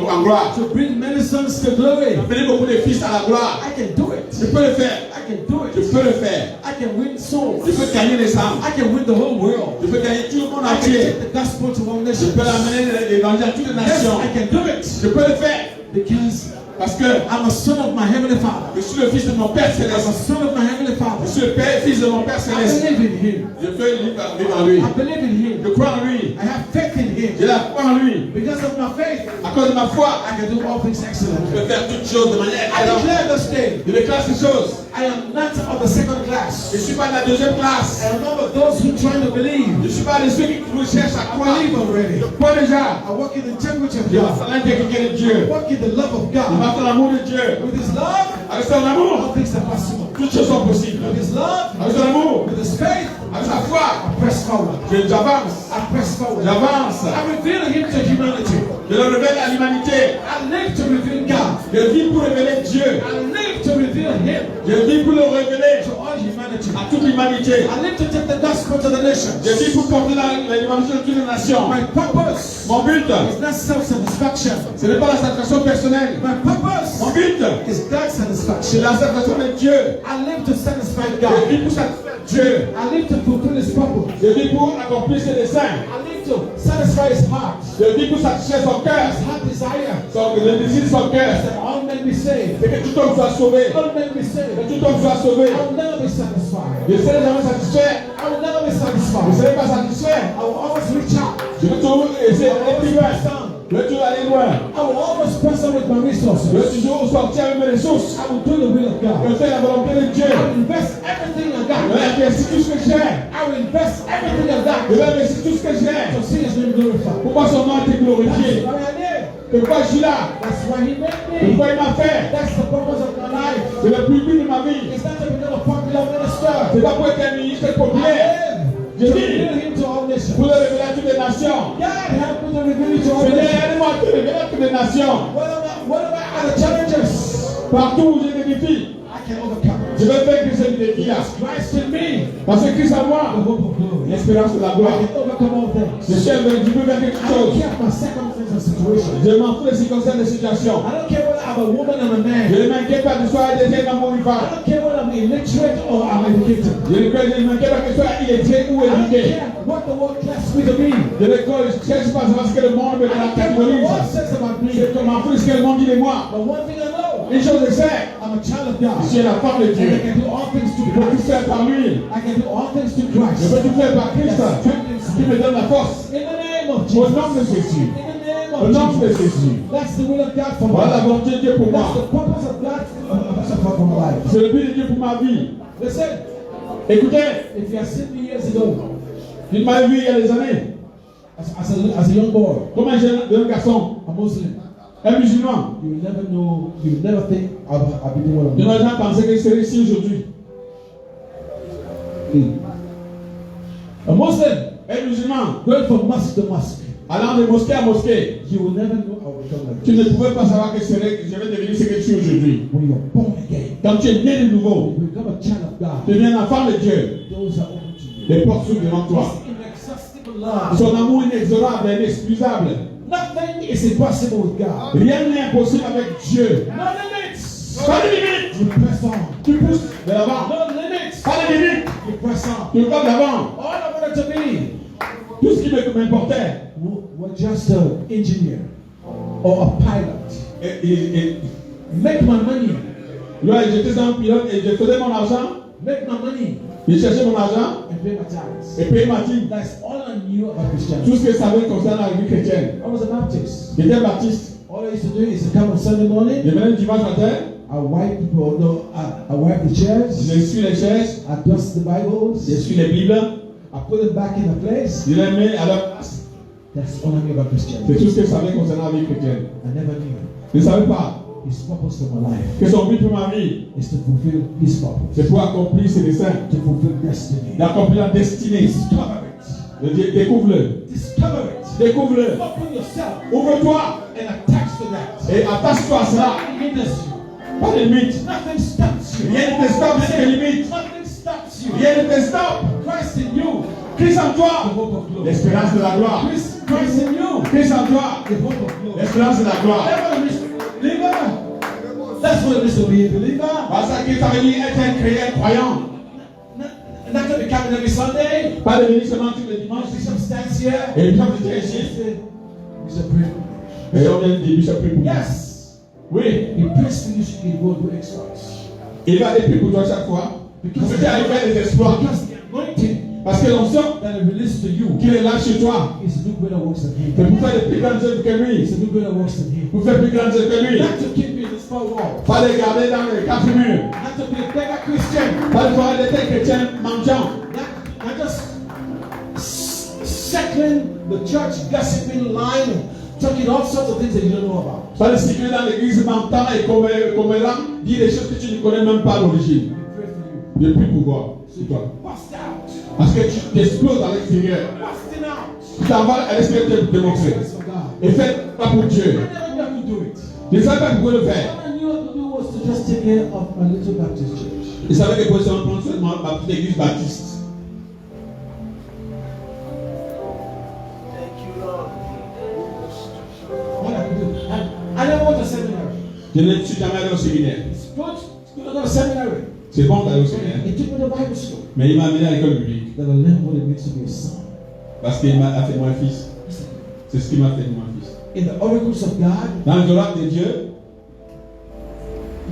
Speaker 2: En gloire.
Speaker 3: To bring many sons to glory.
Speaker 2: Appeler beaucoup de fils à la gloire.
Speaker 3: I can do it.
Speaker 2: Je peux le faire.
Speaker 3: I can do
Speaker 2: Je
Speaker 3: it.
Speaker 2: peux le faire.
Speaker 3: I can win souls.
Speaker 2: Je peux gagner les âmes.
Speaker 3: I can win the whole world.
Speaker 2: Je peux gagner tout le monde
Speaker 3: I can
Speaker 2: entier.
Speaker 3: take the gospel to all
Speaker 2: Je
Speaker 3: nations.
Speaker 2: peux amener l'évangile à toutes les
Speaker 3: Yes,
Speaker 2: nations.
Speaker 3: I can do it.
Speaker 2: Je peux le faire.
Speaker 3: Because
Speaker 2: Parce que
Speaker 3: I'm a son of my heavenly Father.
Speaker 2: je suis le fils de mon Père
Speaker 3: I'm a
Speaker 2: Céleste.
Speaker 3: son of my heavenly
Speaker 2: Je
Speaker 3: Father.
Speaker 2: suis le Fils de mon Père
Speaker 3: I
Speaker 2: Céleste.
Speaker 3: believe in Him.
Speaker 2: Je peux vivre en lui.
Speaker 3: I believe in Him.
Speaker 2: Je crois en lui.
Speaker 3: I have faith in Him.
Speaker 2: J'ai la foi en lui.
Speaker 3: Because of my faith,
Speaker 2: À cause de ma foi,
Speaker 3: I can do all things
Speaker 2: je
Speaker 3: excellently.
Speaker 2: peux faire toutes choses de manière
Speaker 3: I
Speaker 2: excellente.
Speaker 3: declare this day,
Speaker 2: Je déclare ces choses.
Speaker 3: I am not of the second
Speaker 2: Je
Speaker 3: class.
Speaker 2: ne suis pas de la deuxième classe.
Speaker 3: I am not of those who try to believe.
Speaker 2: Je ne suis pas de ceux qui cherchent à
Speaker 3: I
Speaker 2: croire.
Speaker 3: believe already.
Speaker 2: Je crois déjà.
Speaker 3: I walk in the integrity of
Speaker 2: Je marche
Speaker 3: God.
Speaker 2: dans l'intégrité de Dieu.
Speaker 3: I walk in the love of
Speaker 2: Je
Speaker 3: God.
Speaker 2: marche dans l'amour de Dieu.
Speaker 3: With His love,
Speaker 2: Avec son amour,
Speaker 3: all things are possible.
Speaker 2: toutes choses sont possibles.
Speaker 3: With His love,
Speaker 2: Avec son amour,
Speaker 3: with His faith,
Speaker 2: avec sa foi,
Speaker 3: I press forward.
Speaker 2: j'avance.
Speaker 3: I press forward.
Speaker 2: J'avance.
Speaker 3: I reveal Him to humanity.
Speaker 2: Je le révèle à l'humanité.
Speaker 3: I live to reveal God.
Speaker 2: Je vis pour révéler Dieu.
Speaker 3: I live to reveal Him
Speaker 2: Je vis pour le révéler
Speaker 3: to all humanity.
Speaker 2: à toute l'humanité.
Speaker 3: I live to take the gospel to the nations.
Speaker 2: Je vis pour porter l'évangile de toutes les nations.
Speaker 3: My purpose
Speaker 2: Mon but,
Speaker 3: is not self-satisfaction.
Speaker 2: ce n'est pas la satisfaction personnelle.
Speaker 3: My purpose
Speaker 2: Mon but,
Speaker 3: is God's
Speaker 2: c'est
Speaker 3: satisfaction.
Speaker 2: la satisfaction de Dieu.
Speaker 3: I live to satisfy
Speaker 2: Je
Speaker 3: God.
Speaker 2: vis pour satisfaire Dieu.
Speaker 3: I live to fulfill His purpose.
Speaker 2: Je vis pour accomplir ses desseins.
Speaker 3: I live to satisfy His heart.
Speaker 2: Je vis pour satisfaire son cœur.
Speaker 3: His heart desire
Speaker 2: Le désir de son cœur.
Speaker 3: that all men be saved.
Speaker 2: C'est que tout homme soit sauvé.
Speaker 3: All men be saved.
Speaker 2: Que tout homme soit sauvé.
Speaker 3: I will never be satisfied.
Speaker 2: Je ne serai jamais satisfait.
Speaker 3: I will never be
Speaker 2: Je ne
Speaker 3: satisfied.
Speaker 2: serai pas satisfait.
Speaker 3: I will always reach out.
Speaker 2: Je veux toujours essayer d'aller plus loin. Je veux toujours aller loin.
Speaker 3: I will always press on with my
Speaker 2: Je veux
Speaker 3: resources.
Speaker 2: toujours sortir avec mes ressources.
Speaker 3: I will do the will of
Speaker 2: Je
Speaker 3: God.
Speaker 2: fais la volonté de Dieu.
Speaker 3: I will invest everything I
Speaker 2: Je
Speaker 3: got.
Speaker 2: vais investir tout ce que j'ai.
Speaker 3: I will invest everything I
Speaker 2: Je
Speaker 3: got
Speaker 2: vais investir tout ce que j'ai.
Speaker 3: to see His name glorified.
Speaker 2: Pour voir son nom être
Speaker 3: That's
Speaker 2: glorifié.
Speaker 3: why I live.
Speaker 2: Pourquoi je suis là?
Speaker 3: That's why He made me.
Speaker 2: Pourquoi il m'a fait?
Speaker 3: That's the purpose of my life.
Speaker 2: C'est le plus but de ma vie.
Speaker 3: It's not to become a popular minister.
Speaker 2: C'est pas pour être un ministre
Speaker 3: I
Speaker 2: populaire.
Speaker 3: live to reveal Him to all nations.
Speaker 2: Pour le révéler à toutes les nations.
Speaker 3: God help me to reveal Him to all
Speaker 2: Seigneur,
Speaker 3: nations.
Speaker 2: aide-moi à te révéler à toutes les nations.
Speaker 3: Whatever are the challenges,
Speaker 2: Partout où j'ai des défis,
Speaker 3: I can overcome.
Speaker 2: je vais faire que ces défis-là.
Speaker 3: Christ in me,
Speaker 2: Parce que Christ à
Speaker 3: the
Speaker 2: moi,
Speaker 3: hope of glory.
Speaker 2: l'espérance de la
Speaker 3: I
Speaker 2: gloire.
Speaker 3: can overcome all
Speaker 2: Je
Speaker 3: things.
Speaker 2: suis je veux faire quelque
Speaker 3: I don't
Speaker 2: chose.
Speaker 3: care about circumstances and situations.
Speaker 2: Je m'en fous des circonstances des situations.
Speaker 3: I don't care whether I'm a woman or a
Speaker 2: Je
Speaker 3: man.
Speaker 2: ne m'inquiète pas de soit des hommes ou une
Speaker 3: I
Speaker 2: femme.
Speaker 3: don't care whether I'm illiterate or I'm educated.
Speaker 2: Je ne m'inquiète pas que soit illettré ou
Speaker 3: I don't
Speaker 2: éduqué.
Speaker 3: care what the world class me to be.
Speaker 2: Je ne cherche pas à savoir ce que le monde me
Speaker 3: I don't care what the
Speaker 2: catégorise.
Speaker 3: world says about me.
Speaker 2: Je m'en fous de ce que le monde dit de moi.
Speaker 3: But one thing I know,
Speaker 2: Une chose je sais,
Speaker 3: I'm a child of God.
Speaker 2: je suis la femme de
Speaker 3: And I
Speaker 2: Dieu.
Speaker 3: can do all things
Speaker 2: Je
Speaker 3: to
Speaker 2: peux tout
Speaker 3: Christ.
Speaker 2: faire par lui.
Speaker 3: I can do all things to
Speaker 2: Je
Speaker 3: Christ.
Speaker 2: peux tout faire par Christ
Speaker 3: That strengthens
Speaker 2: qui
Speaker 3: me.
Speaker 2: me donne la force.
Speaker 3: In the name of
Speaker 2: Au
Speaker 3: Jesus.
Speaker 2: nom de Jésus.
Speaker 3: In the name
Speaker 2: Au nom
Speaker 3: of
Speaker 2: de
Speaker 3: Jesus.
Speaker 2: Jésus.
Speaker 3: That's the will of God for my
Speaker 2: Voilà la
Speaker 3: life.
Speaker 2: volonté de Dieu pour
Speaker 3: That's the
Speaker 2: moi.
Speaker 3: purpose of God for my life.
Speaker 2: C'est le but de Dieu pour ma vie.
Speaker 3: Listen,
Speaker 2: Écoutez,
Speaker 3: if you had seen me years ago
Speaker 2: il m'a vu il y a des années
Speaker 3: as a young boy,
Speaker 2: comme un jeune garçon,
Speaker 3: a Muslim,
Speaker 2: un musulman.
Speaker 3: you will never know, you will never think I'll be doing what I'm
Speaker 2: Je
Speaker 3: doing.
Speaker 2: n'aurais jamais pensé que je serais ici aujourd'hui.
Speaker 3: A Muslim
Speaker 2: Un musulman,
Speaker 3: going from mosque to mosque,
Speaker 2: allant de mosquée à mosquée,
Speaker 3: you will never know I'll become like
Speaker 2: tu
Speaker 3: this.
Speaker 2: ne pouvais pas savoir que je vais devenir ce que je suis aujourd'hui.
Speaker 3: When you're born again,
Speaker 2: Quand tu es né de nouveau,
Speaker 3: you become a child of
Speaker 2: tu
Speaker 3: God.
Speaker 2: deviens un enfant de Dieu.
Speaker 3: Those are open to you.
Speaker 2: Les portes s'ouvrent devant toi.
Speaker 3: His inexhaustible love.
Speaker 2: Son amour inexorable et inexcusable.
Speaker 3: Nothing is impossible with God.
Speaker 2: Rien n'est impossible avec Dieu.
Speaker 3: No limits.
Speaker 2: Pas de limite.
Speaker 3: You press on.
Speaker 2: Tu pousses de l'avant.
Speaker 3: No limits.
Speaker 2: Pas de limite.
Speaker 3: You press on.
Speaker 2: Tu vas de l'avant.
Speaker 3: All I wanted to be
Speaker 2: Tout ce qui m'importait.
Speaker 3: was just an engineer or a pilot.
Speaker 2: Et
Speaker 3: Make my money.
Speaker 2: là, j'étais un pilote et je faisais mon argent.
Speaker 3: Make my money
Speaker 2: Je cherchais mon argent
Speaker 3: and pay my tax.
Speaker 2: et payais ma dîme.
Speaker 3: That's all I knew about
Speaker 2: Tout
Speaker 3: Christianity.
Speaker 2: ce que je savais concernant la vie chrétienne.
Speaker 3: I was a Baptist.
Speaker 2: J'étais baptiste.
Speaker 3: All I used to do is to come on Sunday morning.
Speaker 2: Je venais le dimanche matin,
Speaker 3: I wipe people, no, I wipe the chairs.
Speaker 2: j'essuie les chaises,
Speaker 3: I dust the Bibles.
Speaker 2: j'essuie les Bibles,
Speaker 3: I put them back in the place.
Speaker 2: je les mets à leur place.
Speaker 3: That's all I knew about
Speaker 2: C'est
Speaker 3: Christianity.
Speaker 2: tout ce que je savais concernant la vie chrétienne.
Speaker 3: I never knew
Speaker 2: Je ne savais pas
Speaker 3: His purpose for my life
Speaker 2: que son but pour ma vie,
Speaker 3: is to fulfill His purpose,
Speaker 2: c'est pour accomplir ses desseins,
Speaker 3: to fulfill destiny.
Speaker 2: d'accomplir la destinée.
Speaker 3: Discover it.
Speaker 2: Découvre-le.
Speaker 3: Discover it.
Speaker 2: Découvre-le.
Speaker 3: Open yourself
Speaker 2: Ouvre-toi
Speaker 3: and attach to that.
Speaker 2: et attache-toi à cela.
Speaker 3: Nothing hinders you.
Speaker 2: Pas de limite.
Speaker 3: Nothing stops you.
Speaker 2: Rien ne te stoppe, c'est tes limites.
Speaker 3: Nothing stops you.
Speaker 2: Rien ne te stoppe.
Speaker 3: Christ in you,
Speaker 2: Christ en
Speaker 3: the
Speaker 2: toi,
Speaker 3: hope of glory.
Speaker 2: l'espérance de la gloire.
Speaker 3: Christ in you,
Speaker 2: Christ en toi,
Speaker 3: the hope of glory.
Speaker 2: l'espérance de la gloire.
Speaker 3: That's what it is to be a believer. That's what it is to be a believer.
Speaker 2: Parce que ça veut dire être un chrétien croyant.
Speaker 3: Not to be coming every Sunday.
Speaker 2: Pas de venir seulement tous les dimanches.
Speaker 3: Bishop stands here.
Speaker 2: Et comme je disais ici,
Speaker 3: Bishop pray.
Speaker 2: et on vient de dire, Bishop prie pour moi.
Speaker 3: Yes.
Speaker 2: Oui,
Speaker 3: He prays for you so you go do exploits.
Speaker 2: il va aller prier pour toi chaque fois. Parce que tu arrives à faire des exploits.
Speaker 3: Because the anointing
Speaker 2: Parce que l'onction
Speaker 3: that is released to you
Speaker 2: qu'il est là chez toi,
Speaker 3: is to do greater works than
Speaker 2: c'est
Speaker 3: him.
Speaker 2: pour faire de plus grandes œuvres que lui.
Speaker 3: It's to do greater works than him.
Speaker 2: Pour faire plus grandes œuvres que lui.
Speaker 3: Not to keep you in this four wall.
Speaker 2: Pas de garder dans les quatre murs.
Speaker 3: Not to be a beggar Christian.
Speaker 2: Pas de faire d'être chrétien mendiant.
Speaker 3: Not just settling the church, gossiping, lying, talking all sorts of things that you don't know about.
Speaker 2: Pas de circuler dans l'église mentant et commérant, dire des choses que tu ne connais même pas l'origine.
Speaker 3: We pray for you.
Speaker 2: Depuis pouvoir, c'est toi.
Speaker 3: Bust out.
Speaker 2: Parce que tu t'exploses à l'extérieur.
Speaker 3: Busting out.
Speaker 2: Tu t'en vas à l'extérieur te démontrer.
Speaker 3: Praise for God.
Speaker 2: Et fais pas pour Dieu.
Speaker 3: I never knew I could do it.
Speaker 2: Tu ne savais pas pourquoi le faire.
Speaker 3: All I knew I could do was to just take care of my little Baptist church.
Speaker 2: Il savait que pour seulement prendre seulement ma petite église baptiste.
Speaker 3: What I could do. I never went to seminary.
Speaker 2: Je ne suis jamais allé au séminaire.
Speaker 3: It's good to go to seminary.
Speaker 2: C'est bon d'aller au séminaire.
Speaker 3: He took me to Bible school.
Speaker 2: Mais il m'a amené à l'école biblique.
Speaker 3: That I learned what it means to be a son.
Speaker 2: Parce qu'il m'a fait moi fils. C'est ce qui m'a fait moi fils.
Speaker 3: In the oracles of God,
Speaker 2: Dans les oracles de Dieu,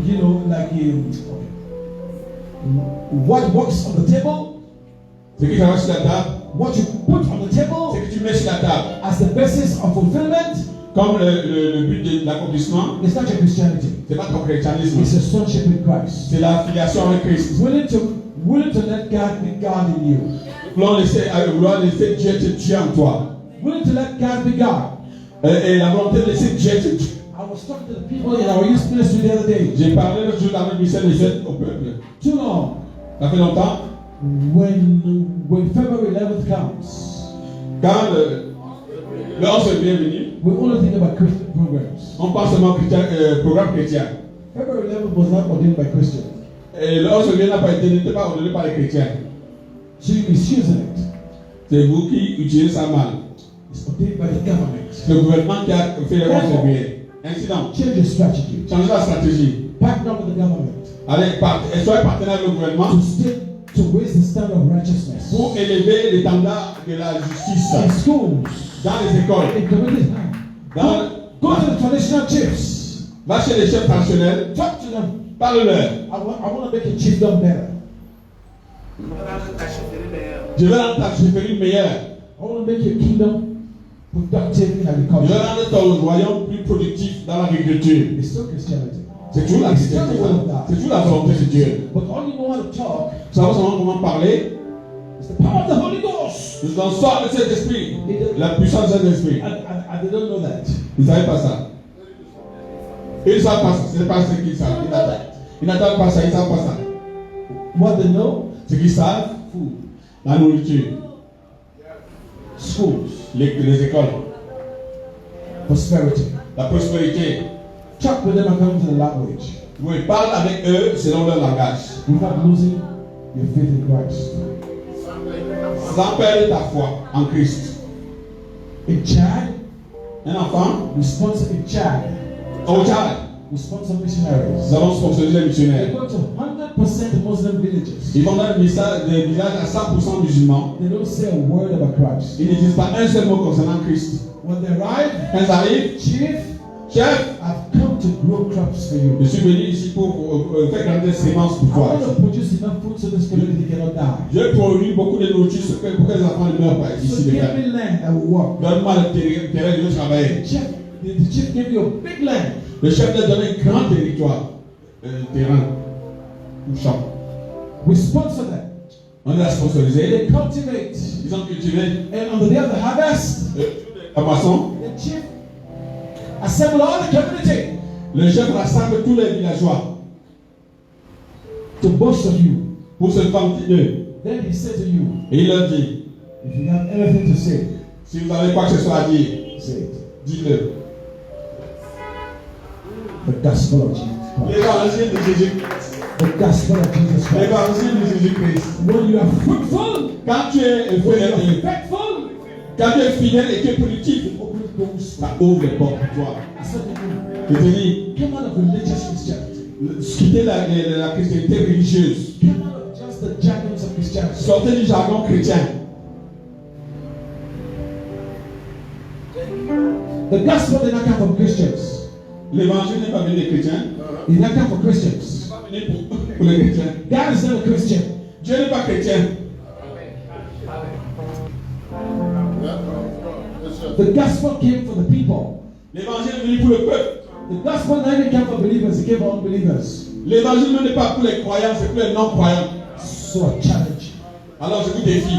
Speaker 3: you know, like what works on the table,
Speaker 2: ce qui travaille sur la table,
Speaker 3: what you put on the
Speaker 2: ce
Speaker 3: table
Speaker 2: que tu mets sur la table,
Speaker 3: as the basis of fulfillment,
Speaker 2: comme le but de l'accomplissement,
Speaker 3: it's not your Christianity.
Speaker 2: c'est pas ton chrétianisme.
Speaker 3: It's a sonship in Christ.
Speaker 2: C'est la filiation avec Christ.
Speaker 3: Willing to let God be God in you.
Speaker 2: Vouloir laisser Dieu te Dieu en toi.
Speaker 3: Willing to let God be God.
Speaker 2: Et la volonté de laisser Dieu te Dieu.
Speaker 3: I was talking to the people in our youth ministry the other day.
Speaker 2: J'ai parlé l'autre jour dans le ministère des jeunes au peuple.
Speaker 3: Too long.
Speaker 2: Ça fait longtemps.
Speaker 3: When February 11th comes,
Speaker 2: Quand le 11 février est venu,
Speaker 3: we only think about Christian programs.
Speaker 2: on pense seulement au programme chrétien.
Speaker 3: February 11th was not ordained by Christians.
Speaker 2: Et le 11 février n'était pas ordonné par les chrétiens.
Speaker 3: So you're misusing it.
Speaker 2: C'est vous qui utilisez ça mal.
Speaker 3: It's ordained by the government.
Speaker 2: C'est le gouvernement qui a fait le 11 février. Ainsi donc,
Speaker 3: Change your strategy.
Speaker 2: changez la stratégie.
Speaker 3: Partner with the government
Speaker 2: Allez, soyez partenaire avec le gouvernement
Speaker 3: to raise the standard of righteousness.
Speaker 2: pour élever l'étendard de la justice
Speaker 3: In schools,
Speaker 2: dans les écoles.
Speaker 3: in communities. Go to the traditional chiefs.
Speaker 2: Va chez les chefs traditionnels,
Speaker 3: Talk to them.
Speaker 2: parle-leur.
Speaker 3: I want to make your chiefdom better.
Speaker 2: Je vais rendre ta chefferie meilleure.
Speaker 3: I want to make your kingdom productive in
Speaker 2: Je vais
Speaker 3: agriculture.
Speaker 2: rendre ton royaume plus productif dans l'agriculture.
Speaker 3: It's still Christianity.
Speaker 2: C'est toujours la chrétienté. C'est toujours la volonté de Dieu.
Speaker 3: But all you know how to talk
Speaker 2: Savoir seulement comment parler.
Speaker 3: is the power of the Holy Ghost.
Speaker 2: Nous en sort de cet esprit. La puissance de cet esprit.
Speaker 3: And they don't know that.
Speaker 2: Ils ne savaient pas ça. Ils ne savent pas ça. Ce n'est pas ce qu'ils savent. Ils n'attendent pas ça. Ils ne savent pas ça.
Speaker 3: What they know,
Speaker 2: Ce qu'ils savent,
Speaker 3: food,
Speaker 2: la nourriture,
Speaker 3: schools,
Speaker 2: les écoles,
Speaker 3: prosperity.
Speaker 2: la prospérité.
Speaker 3: Talk with them according to the language.
Speaker 2: Oui, parle avec eux selon leur langage.
Speaker 3: Without losing your faith in Christ.
Speaker 2: Sans perdre ta foi en Christ.
Speaker 3: In Chad,
Speaker 2: Un enfant,
Speaker 3: we sponsor in Chad.
Speaker 2: au Tchad,
Speaker 3: We sponsor missionaries.
Speaker 2: nous avons sponsorisé les
Speaker 3: They
Speaker 2: missionnaires.
Speaker 3: go to 100% Muslim villages.
Speaker 2: Ils vont dans des villages à 100% musulmans.
Speaker 3: They don't say a word about Christ.
Speaker 2: Ils ne disent pas un seul mot concernant Christ.
Speaker 3: When they arrive,
Speaker 2: Quand ils arrivent,
Speaker 3: Chief,
Speaker 2: chef,
Speaker 3: I've come to grow crops for you.
Speaker 2: je suis venu ici pour faire grandir des semences pour
Speaker 3: I
Speaker 2: toi.
Speaker 3: want to produce enough food so this community cannot die.
Speaker 2: Je produis beaucoup de nourriture pour que les enfants ne meurent pas
Speaker 3: So
Speaker 2: ici.
Speaker 3: give me land, I will work.
Speaker 2: Donne-moi le terrain, je vais travailler.
Speaker 3: Chef, The chief gave you a big land.
Speaker 2: Le chef leur donne un grand territoire, terrain, ou champ.
Speaker 3: We sponsor them.
Speaker 2: On les a sponsorisés.
Speaker 3: They cultivate.
Speaker 2: Ils ont cultivé.
Speaker 3: And on the day of the harvest,
Speaker 2: La moisson.
Speaker 3: the chief assemble all the community
Speaker 2: Le chef rassemble tous les villageois
Speaker 3: to boast of you.
Speaker 2: pour se vanter d'eux.
Speaker 3: Then he said to you,
Speaker 2: Et il leur dit,
Speaker 3: if you have anything to say,
Speaker 2: si vous avez quoi que ce soit à dire,
Speaker 3: say it.
Speaker 2: dites-le.
Speaker 3: The gospel of Jesus Christ.
Speaker 2: L'évangile de Jésus-Christ.
Speaker 3: The gospel of Jesus Christ.
Speaker 2: L'évangile de Jésus-Christ.
Speaker 3: When you are fruitful,
Speaker 2: Quand tu es
Speaker 3: when you are
Speaker 2: fidèle,
Speaker 3: faithful,
Speaker 2: quand tu es fidèle et que tu es positif,
Speaker 3: open doors.
Speaker 2: ça ouvre les portes pour toi.
Speaker 3: I said to him,
Speaker 2: Je te dis,
Speaker 3: come out of religious Christianity.
Speaker 2: quittez la chrétienté religieuse.
Speaker 3: Come out of just the jargons of Christianity.
Speaker 2: Sortez du jargon chrétien.
Speaker 3: The gospel did not come from Christians.
Speaker 2: L'évangile n'est pas venu des chrétiens.
Speaker 3: It did not come from
Speaker 2: Il
Speaker 3: Christians.
Speaker 2: n'est pas venu pour les chrétiens.
Speaker 3: God is not a Christian.
Speaker 2: Dieu n'est pas chrétien.
Speaker 3: The gospel came for the people.
Speaker 2: L'évangile est venu pour le peuple.
Speaker 3: The gospel never came for believers, it came for unbelievers.
Speaker 2: L'évangile n'est pas pour les croyants, c'est pour les non-croyants.
Speaker 3: So I challenge you.
Speaker 2: Alors je vous défie.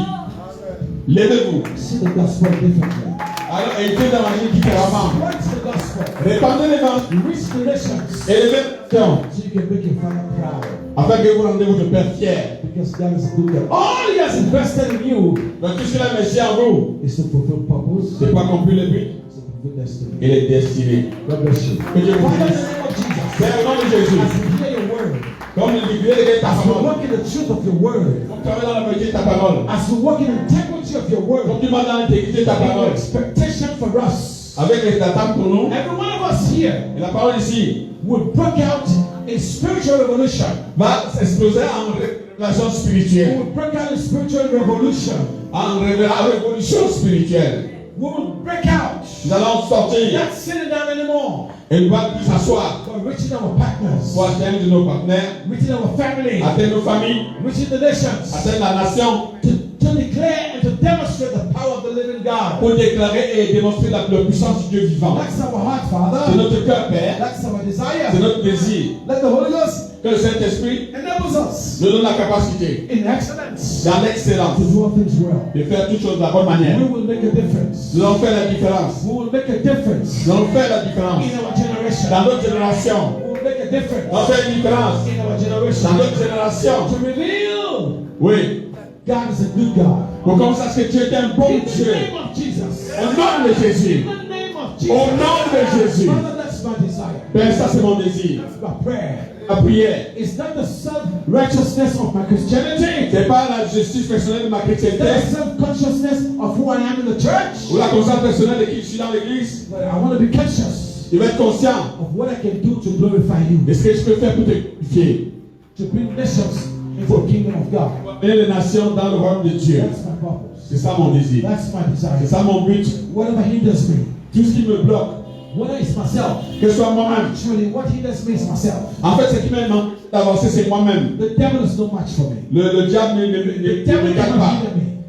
Speaker 2: Levez-vous.
Speaker 3: See the gospel differently.
Speaker 2: Alors écoutez l'évangile différemment.
Speaker 3: What's the gospel?
Speaker 2: Répandez l'évangile.
Speaker 3: Reach the nations
Speaker 2: Et levez les gens.
Speaker 3: so you can make your father proud.
Speaker 2: Afin que vous rendez votre Père fier.
Speaker 3: Because God is a good God. All He has invested in you
Speaker 2: Donc tout ce qu'il a mis en vous,
Speaker 3: is to fulfill purpose,
Speaker 2: c'est pas accomplir le but
Speaker 3: is to fulfill destiny.
Speaker 2: et les destinées.
Speaker 3: God bless you.
Speaker 2: Que Dieu vous
Speaker 3: Father, in the
Speaker 2: bénisse.
Speaker 3: name of Jesus,
Speaker 2: C'est au nom de Jésus.
Speaker 3: as we hear your word,
Speaker 2: Comme il dit, ta
Speaker 3: as we
Speaker 2: parole.
Speaker 3: walk in the truth of your word,
Speaker 2: Comme tu vas dans la vérité de ta parole.
Speaker 3: as we walk in integrity of your word,
Speaker 2: Comme tu vas dans l'intégrité de ta
Speaker 3: in your
Speaker 2: parole.
Speaker 3: expectation for us,
Speaker 2: Avec les attentes pour nous.
Speaker 3: every one of us here
Speaker 2: Et la parole ici
Speaker 3: will break out a spiritual revolution.
Speaker 2: va s'exploser en révélation
Speaker 3: We
Speaker 2: spirituelle.
Speaker 3: will break out a spiritual revolution.
Speaker 2: En révolution spirituelle.
Speaker 3: We will break out.
Speaker 2: Nous allons sortir
Speaker 3: Not sitting down anymore,
Speaker 2: et nous allons plus s'asseoir
Speaker 3: but reaching our partners,
Speaker 2: pour atteindre nos partenaires,
Speaker 3: reaching our family,
Speaker 2: atteindre nos familles,
Speaker 3: reaching the nations,
Speaker 2: atteindre la nation
Speaker 3: to declare and to demonstrate the power of the living God.
Speaker 2: pour déclarer et démontrer la puissance du Dieu vivant.
Speaker 3: That's our heart,
Speaker 2: C'est
Speaker 3: Father.
Speaker 2: notre cœur, Père.
Speaker 3: That's our
Speaker 2: C'est
Speaker 3: desire.
Speaker 2: notre désir.
Speaker 3: Let the Holy Ghost
Speaker 2: Que le Saint-Esprit
Speaker 3: enables us
Speaker 2: nous donne la capacité,
Speaker 3: in excellence
Speaker 2: dans l'excellence,
Speaker 3: to do all things well.
Speaker 2: de faire toutes choses de la bonne manière.
Speaker 3: We will make a difference.
Speaker 2: Nous allons faire la différence.
Speaker 3: We will make a difference
Speaker 2: Nous allons faire la différence.
Speaker 3: in our generation.
Speaker 2: Dans notre génération.
Speaker 3: We will make a difference
Speaker 2: Nous allons faire une différence.
Speaker 3: in our
Speaker 2: Dans
Speaker 3: generation.
Speaker 2: notre génération.
Speaker 3: To reveal
Speaker 2: Oui.
Speaker 3: God is a good God.
Speaker 2: Pour qu'on sache que Dieu est un bon
Speaker 3: In the
Speaker 2: Dieu.
Speaker 3: name of Jesus.
Speaker 2: Au nom de Jésus.
Speaker 3: In the name of Jesus.
Speaker 2: Au nom de Jésus.
Speaker 3: Father, that's my desire.
Speaker 2: Père, ça c'est mon désir.
Speaker 3: That's my prayer.
Speaker 2: La prière.
Speaker 3: It's not the self-righteousness of my Christianity.
Speaker 2: C'est pas la justice personnelle de ma
Speaker 3: It's
Speaker 2: chrétienté.
Speaker 3: not the self-consciousness of who I am in the church.
Speaker 2: Ou la conscience personnelle de qui je suis dans l'église.
Speaker 3: But I want to be conscious
Speaker 2: Il va être conscient
Speaker 3: of what I can do to glorify you.
Speaker 2: de ce que je peux faire pour te glorifier.
Speaker 3: To bring nations into the kingdom of God.
Speaker 2: Amener les nations dans le royaume de Dieu.
Speaker 3: That's my purpose.
Speaker 2: C'est ça mon désir.
Speaker 3: That's my
Speaker 2: C'est
Speaker 3: desire.
Speaker 2: ça mon but.
Speaker 3: Whatever hinders me,
Speaker 2: Tout ce qui me bloque,
Speaker 3: whether it's myself,
Speaker 2: que ce soit moi-même.
Speaker 3: actually what hinders me is myself.
Speaker 2: En fait, ce qui m'aide d'avancer, c'est moi-même.
Speaker 3: The devil is no match for me.
Speaker 2: Le diable ne me gagne pas.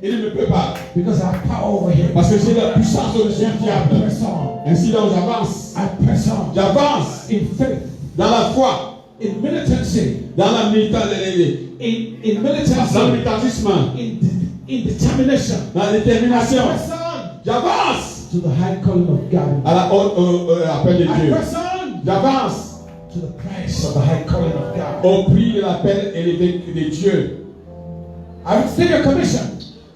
Speaker 2: Il ne me peut pas.
Speaker 3: Because I have power over him.
Speaker 2: Parce que j'ai la puissance au-dessus du
Speaker 3: I
Speaker 2: diable.
Speaker 3: press on.
Speaker 2: Ainsi donc j'avance.
Speaker 3: I press on.
Speaker 2: J'avance
Speaker 3: In faith,
Speaker 2: dans la foi,
Speaker 3: in militancy,
Speaker 2: dans la militantisme,
Speaker 3: in
Speaker 2: dans le
Speaker 3: militancy,
Speaker 2: militantisme,
Speaker 3: in determination.
Speaker 2: dans la détermination.
Speaker 3: Press on
Speaker 2: J'avance
Speaker 3: to the high calling of God.
Speaker 2: à la haute appel de
Speaker 3: I
Speaker 2: Dieu.
Speaker 3: press on
Speaker 2: J'avance
Speaker 3: to the price of the high calling of God.
Speaker 2: au prix de l'appel élevé de Dieu.
Speaker 3: I receive a commission.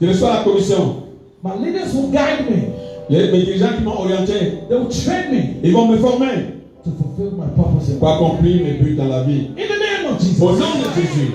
Speaker 2: Je reçois la commission.
Speaker 3: My leaders will guide me.
Speaker 2: Mes dirigeants qui m'ont orienté,
Speaker 3: They will train me
Speaker 2: ils vont me former
Speaker 3: to fulfill my purpose in
Speaker 2: pour
Speaker 3: life.
Speaker 2: accomplir mes buts dans la vie.
Speaker 3: In the name of Jesus.
Speaker 2: Au nom de Jésus.